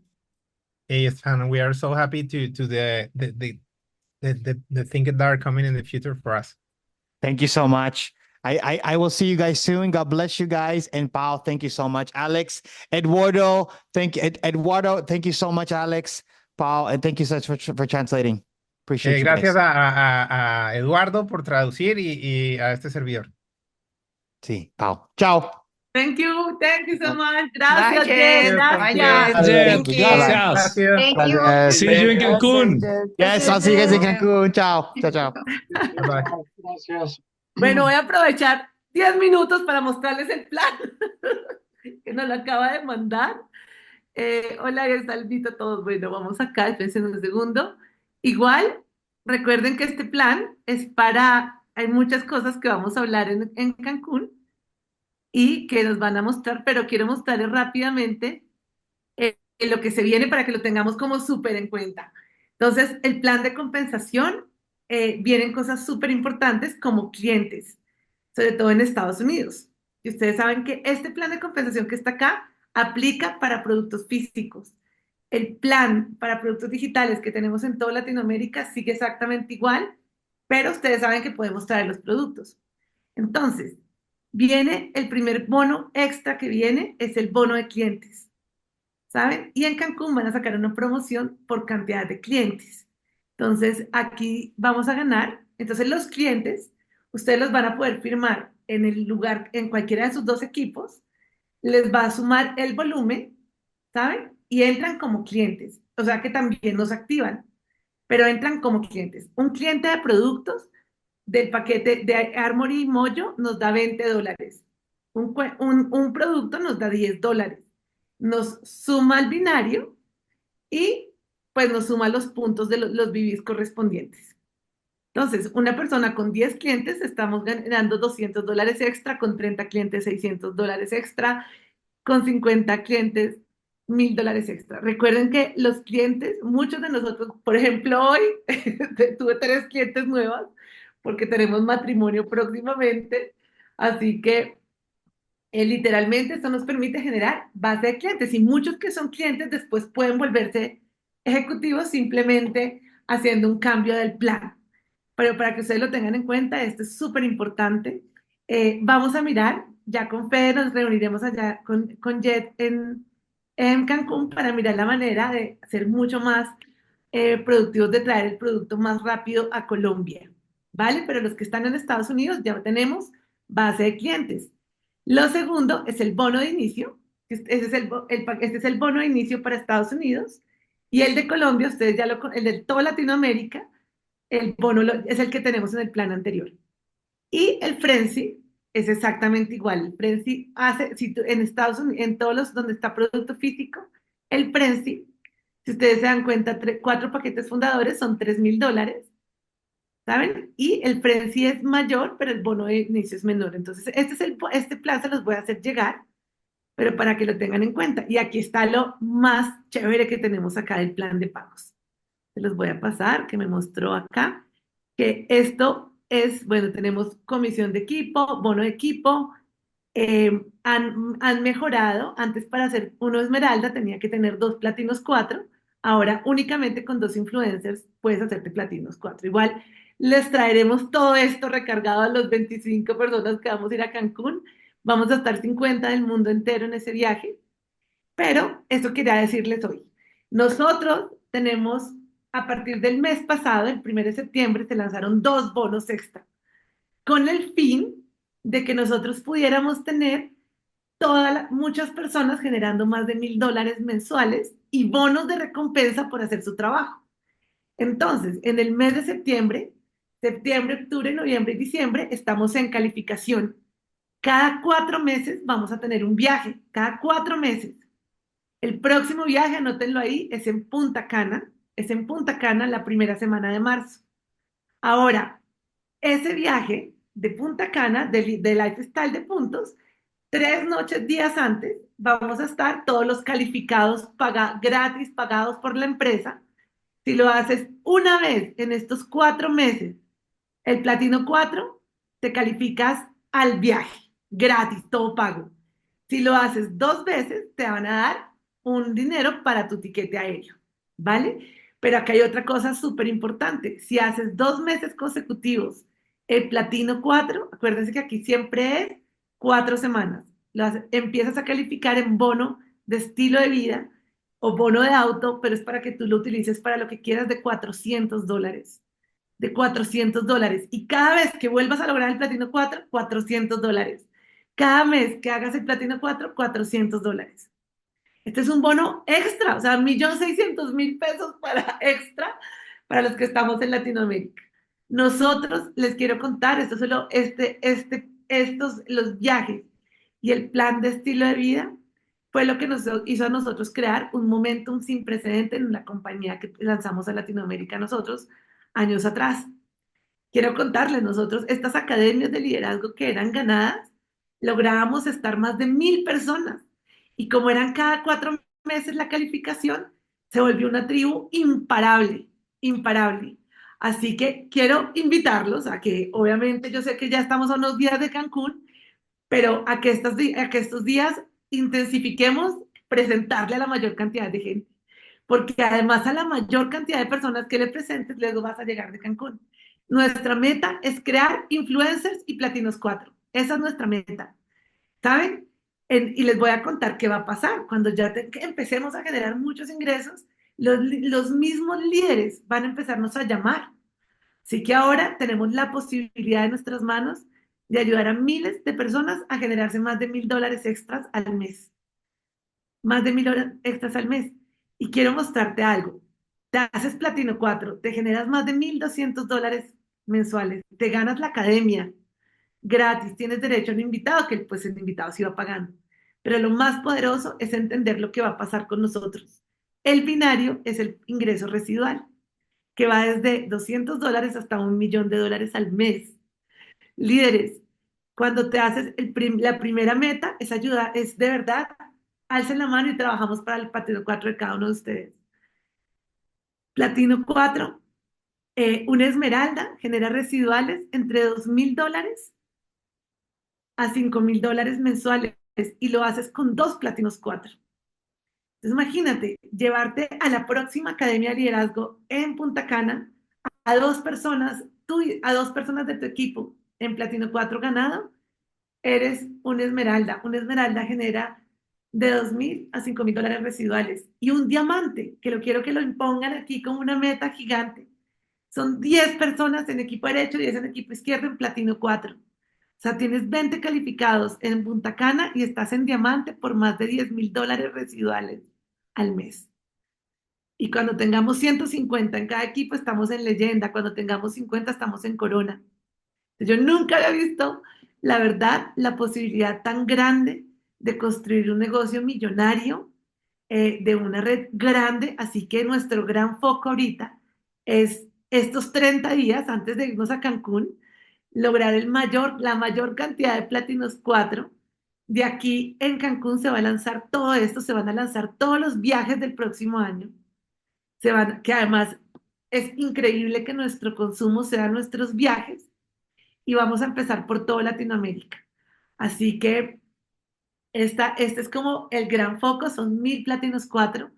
Yes, and we are so happy to the things that are coming in the future for us. Thank you so much. I will see you guys soon. God bless you guys. And Paul, thank you so much. Alex, Eduardo, Eduardo, thank you so much, Alex. Paul, and thank you so much for translating. Appreciate you Gracias guys. a Eduardo por traducir y a este servidor. Sí, Paul. Ciao. Thank you so much. Bye, Gracias, Jen. Jen. Bye, Gracias. Jen. Jet, Thank you. gracias. Gracias. Thank you. Gracias. See you in Gracias, Cancun. Yes, I'll see you guys in Cancun. Ciao. Ciao, ciao. Bye. Bueno, voy a aprovechar 10 minutos para mostrarles el plan que nos lo acaba de mandar. Hola, salvito a todos. Bueno, vamos acá, espérense un segundo. Igual, recuerden que este plan es para, hay muchas cosas que vamos a hablar en Cancún y que nos van a mostrar, pero quiero mostrarles rápidamente lo que se viene para que lo tengamos como súper en cuenta. Entonces, el plan de compensación, vienen cosas súper importantes como clientes, sobre todo en Estados Unidos. Y ustedes saben que este plan de compensación que está acá aplica para productos físicos. El plan para productos digitales que tenemos en toda Latinoamérica sigue exactamente igual, pero ustedes saben que podemos traer los productos. Entonces, viene el primer bono extra que viene, es el bono de clientes. ¿Saben? Y en Cancún van a sacar una promoción por cantidad de clientes. Entonces, aquí vamos a ganar. Entonces, los clientes, ustedes los van a poder firmar en el lugar, en cualquiera de sus dos equipos, les va a sumar el volumen, ¿saben? Y entran como clientes. O sea que también nos activan, pero entran como clientes. Un cliente de productos del paquete de Armory y Moyo nos da $20. Un producto nos da $10. Nos suma el binario y pues nos suma los puntos de los BBs correspondientes. Entonces, una persona con 10 clientes estamos ganando $200 extra, con 30 clientes $600 extra, con 50 clientes $1,000 extra. Recuerden que los clientes, muchos de nosotros, por ejemplo, hoy tuve 3 clientes nuevas porque tenemos matrimonio próximamente, así que literalmente esto nos permite generar base de clientes y muchos que son clientes después pueden volverse ejecutivos simplemente haciendo un cambio del plan. Pero para que ustedes lo tengan en cuenta, esto es súper importante. Vamos a mirar, ya con Fede nos reuniremos allá con Jet en Cancún para mirar la manera de ser mucho más productivos, de traer el producto más rápido a Colombia, ¿vale? Pero los que están en Estados Unidos ya tenemos base de clientes. Lo segundo es el bono de inicio. Este es este es el bono de inicio para Estados Unidos. Y el de Colombia, ustedes ya el de toda Latinoamérica, el bono es el que tenemos en el plan anterior. Y el frenzy es exactamente igual. El frenzy hace, si en Estados Unidos, en todos los donde está producto físico, el frenzy, si ustedes se dan cuenta, 4 paquetes fundadores son $3,000, ¿saben? Y el frenzy es mayor, pero el bono de inicio es menor. Entonces, este plan se los voy a hacer llegar, pero para que lo tengan en cuenta. Y aquí está lo más chévere que tenemos acá del plan de pagos. Se los voy a pasar, que me mostró acá, que esto es, bueno, tenemos comisión de equipo, bono de equipo, han mejorado. Antes para hacer uno esmeralda tenía que tener 2 platinos 4, ahora únicamente con 2 influencers puedes hacerte platinos 4. Igual les traeremos todo esto recargado a los 25 personas que vamos a ir a Cancún. Vamos a estar 50 del mundo entero en ese viaje. Pero eso quería decirles hoy. Nosotros tenemos, a partir del mes pasado, el 1 de septiembre, se lanzaron 2 bonos extra, con el fin de que nosotros pudiéramos tener muchas personas generando más de $1,000 mensuales y bonos de recompensa por hacer su trabajo. Entonces, en el mes de septiembre, octubre, noviembre y diciembre, estamos en calificación. Cada 4 meses vamos a tener un viaje, cada 4 meses. El próximo viaje, anótenlo ahí, es en Punta Cana la primera semana de marzo. Ahora, ese viaje de Punta Cana, de Lifestyle de puntos, 3 noches, días antes, vamos a estar todos los calificados gratis, pagados por la empresa. Si lo haces una vez en estos 4 meses, el Platino 4, te calificas al viaje, gratis, todo pago. Si lo haces 2 veces, te van a dar un dinero para tu tiquete aéreo, ¿vale? Pero acá hay otra cosa súper importante. Si haces 2 meses consecutivos el Platino 4, acuérdense que aquí siempre es 4 semanas. Empiezas a calificar en bono de estilo de vida o bono de auto, pero es para que tú lo utilices para lo que quieras de $400 y cada vez que vuelvas a lograr el platino 4, $400. Cada mes que hagas el platino 4, $400. Este es un bono extra, o sea, 1.600.000 pesos para extra para los que estamos en Latinoamérica. Nosotros les quiero contar, esto solo, los viajes y el plan de estilo de vida fue lo que nos hizo a nosotros crear un momentum sin precedente en la compañía que lanzamos a Latinoamérica nosotros años atrás. Quiero contarles, nosotros, estas academias de liderazgo que eran ganadas, lográbamos estar más de 1.000 personas. Y como eran cada 4 meses la calificación, se volvió una tribu imparable, imparable. Así que quiero invitarlos a que, obviamente, yo sé que ya estamos a unos días de Cancún, pero a que estos días intensifiquemos presentarle a la mayor cantidad de gente, porque además a la mayor cantidad de personas que le presentes, luego vas a llegar de Cancún. Nuestra meta es crear influencers y platinos 4. Esa es nuestra meta, ¿saben? Y les voy a contar qué va a pasar. Cuando ya empecemos a generar muchos ingresos, los mismos líderes van a empezarnos a llamar. Así que ahora tenemos la posibilidad en nuestras manos de ayudar a miles de personas a generarse más de $1,000 extras al mes. Más de 1.000 horas extras al mes. Y quiero mostrarte algo. Te haces Platino 4, te generas más de $1,200 mensuales, te ganas la academia gratis, tienes derecho a un invitado, que pues el invitado se va pagando. Pero lo más poderoso es entender lo que va a pasar con nosotros. El binario es el ingreso residual, que va desde $200 hasta $1,000,000 al mes. Líderes, cuando te haces la primera meta, es ayudar, es de verdad, alcen la mano y trabajamos para el Platino 4 de cada uno de ustedes. Platino 4, una esmeralda genera residuales entre $2,000 a $5,000 mensuales y lo haces con 2 platinos 4. Entonces imagínate, llevarte a la próxima Academia de Liderazgo en Punta Cana a 2 personas, a 2 personas de tu equipo en Platino 4 ganado, eres una esmeralda. Una esmeralda genera de $2,000 a $5,000 residuales. Y un diamante, que lo quiero que lo impongan aquí como una meta gigante. Son 10 personas en equipo derecho, 10 en equipo izquierdo en Platino 4. O sea, tienes 20 calificados en Punta Cana y estás en diamante por más de $10,000 residuales al mes. Y cuando tengamos 150 en cada equipo, estamos en leyenda. Cuando tengamos 50, estamos en corona. Yo nunca había visto, la verdad, la posibilidad tan grande de construir un negocio millonario, de una red grande. Así que nuestro gran foco ahorita es estos 30 días antes de irnos a Cancún, lograr la mayor cantidad de Platinos 4. De aquí en Cancún se va a lanzar todo esto, se van a lanzar todos los viajes del próximo año. Que además es increíble que nuestro consumo sea nuestros viajes y vamos a empezar por toda Latinoamérica. Así que este es como el gran foco, son 1.000 Platinos 4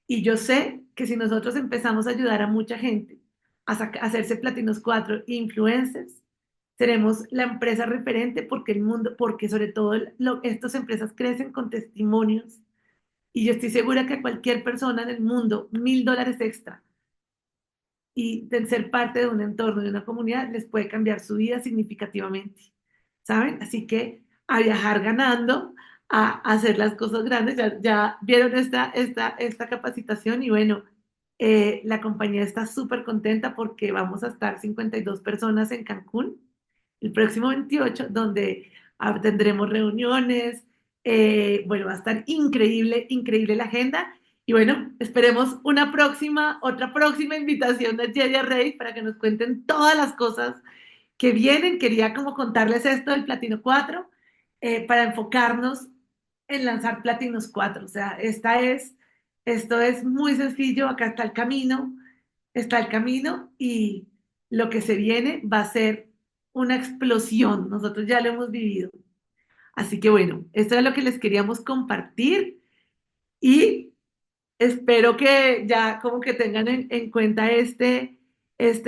y yo sé que si nosotros empezamos a ayudar a mucha gente a hacerse Platinos 4 influencers. Seremos la empresa referente porque el mundo, porque sobre todo estas empresas crecen con testimonios y yo estoy segura que a cualquier persona en el mundo, $1.000 extra y de ser parte de un entorno, de una comunidad, les puede cambiar su vida significativamente, ¿saben? Así que a viajar ganando, a hacer las cosas grandes, ya vieron esta capacitación y bueno, la compañía está súper contenta porque vamos a estar 52 personas en Cancún el próximo 28, donde tendremos reuniones, bueno, va a estar increíble, increíble la agenda. Y bueno, esperemos otra próxima invitación de Jed y a Rey para que nos cuenten todas las cosas que vienen. Quería como contarles esto del Platino 4 para enfocarnos en lanzar Platinos 4. O sea, esto es muy sencillo, acá está el camino y lo que se viene va a ser una explosión. Nosotros ya lo hemos vivido. Así que bueno, esto es lo que les queríamos compartir y espero que ya como que tengan en cuenta este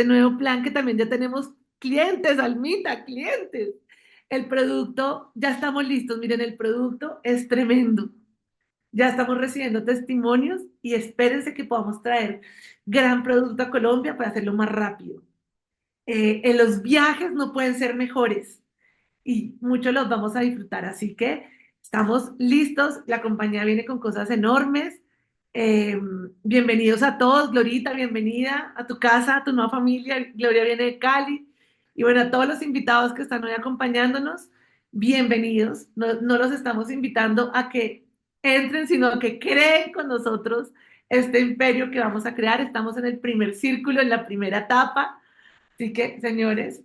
nuevo plan que también ya tenemos clientes, Almita, clientes. El producto, ya estamos listos. Miren, el producto es tremendo. Ya estamos recibiendo testimonios y espérense que podamos traer gran producto a Colombia para hacerlo más rápido. En los viajes no pueden ser mejores y muchos los vamos a disfrutar. Así que estamos listos. La compañía viene con cosas enormes. Eh, Bienvenidos a todos. Glorita, bienvenida a tu casa, a tu nueva familia. Gloria viene de Cali. Y bueno, a todos los invitados que están hoy acompañándonos, bienvenidos. No los estamos invitando a que entren, sino a que creen con nosotros este imperio que vamos a crear. Estamos en el primer círculo, en la primera etapa. Así que, señores,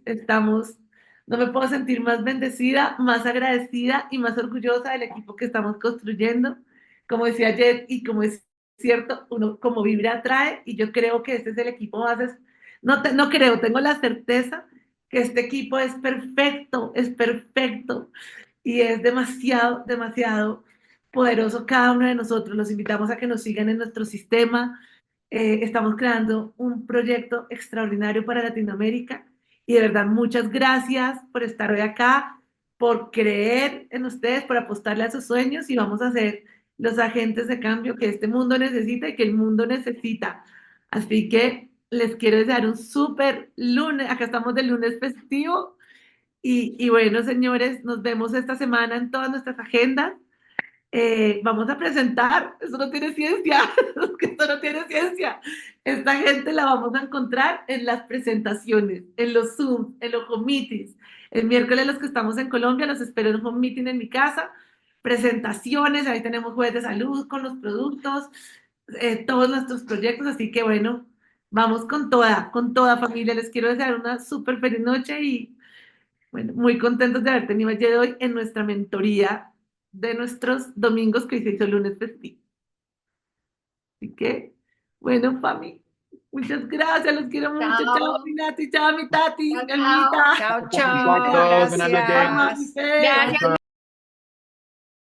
no me puedo sentir más bendecida, más agradecida y más orgullosa del equipo que estamos construyendo. Como decía Jed, y como es cierto, uno como vibra atrae, y yo creo que este es el equipo más, no creo, tengo la certeza que este equipo es perfecto, y es demasiado, demasiado poderoso cada uno de nosotros. Los invitamos a que nos sigan en nuestro sistema. Estamos creando un proyecto extraordinario para Latinoamérica y de verdad muchas gracias por estar hoy acá, por creer en ustedes, por apostarle a sus sueños y vamos a ser los agentes de cambio que este mundo necesita y que el mundo necesita. Así que les quiero desear un súper lunes. Acá estamos del lunes festivo y bueno, señores, nos vemos esta semana en todas nuestras agendas. Vamos a presentar, eso no tiene ciencia, esto no tiene ciencia. Esta gente la vamos a encontrar en las presentaciones, en los Zoom, en los home meetings. El miércoles los que estamos en Colombia los espero en un home meeting en mi casa. Presentaciones, ahí tenemos jueves de salud con los productos, todos nuestros proyectos, así que bueno, vamos con toda familia. Les quiero desear una súper feliz noche y bueno, muy contentos de haber tenido el día de hoy en nuestra mentoría de nuestros domingos que se hizo el lunes festivo. Así que, bueno, Fami, muchas gracias, los quiero mucho. Chao, mi Nati, chao, mi Tati, Almita. Chao, Chao, chao. chao. Buenas noches. Gracias. Gracias.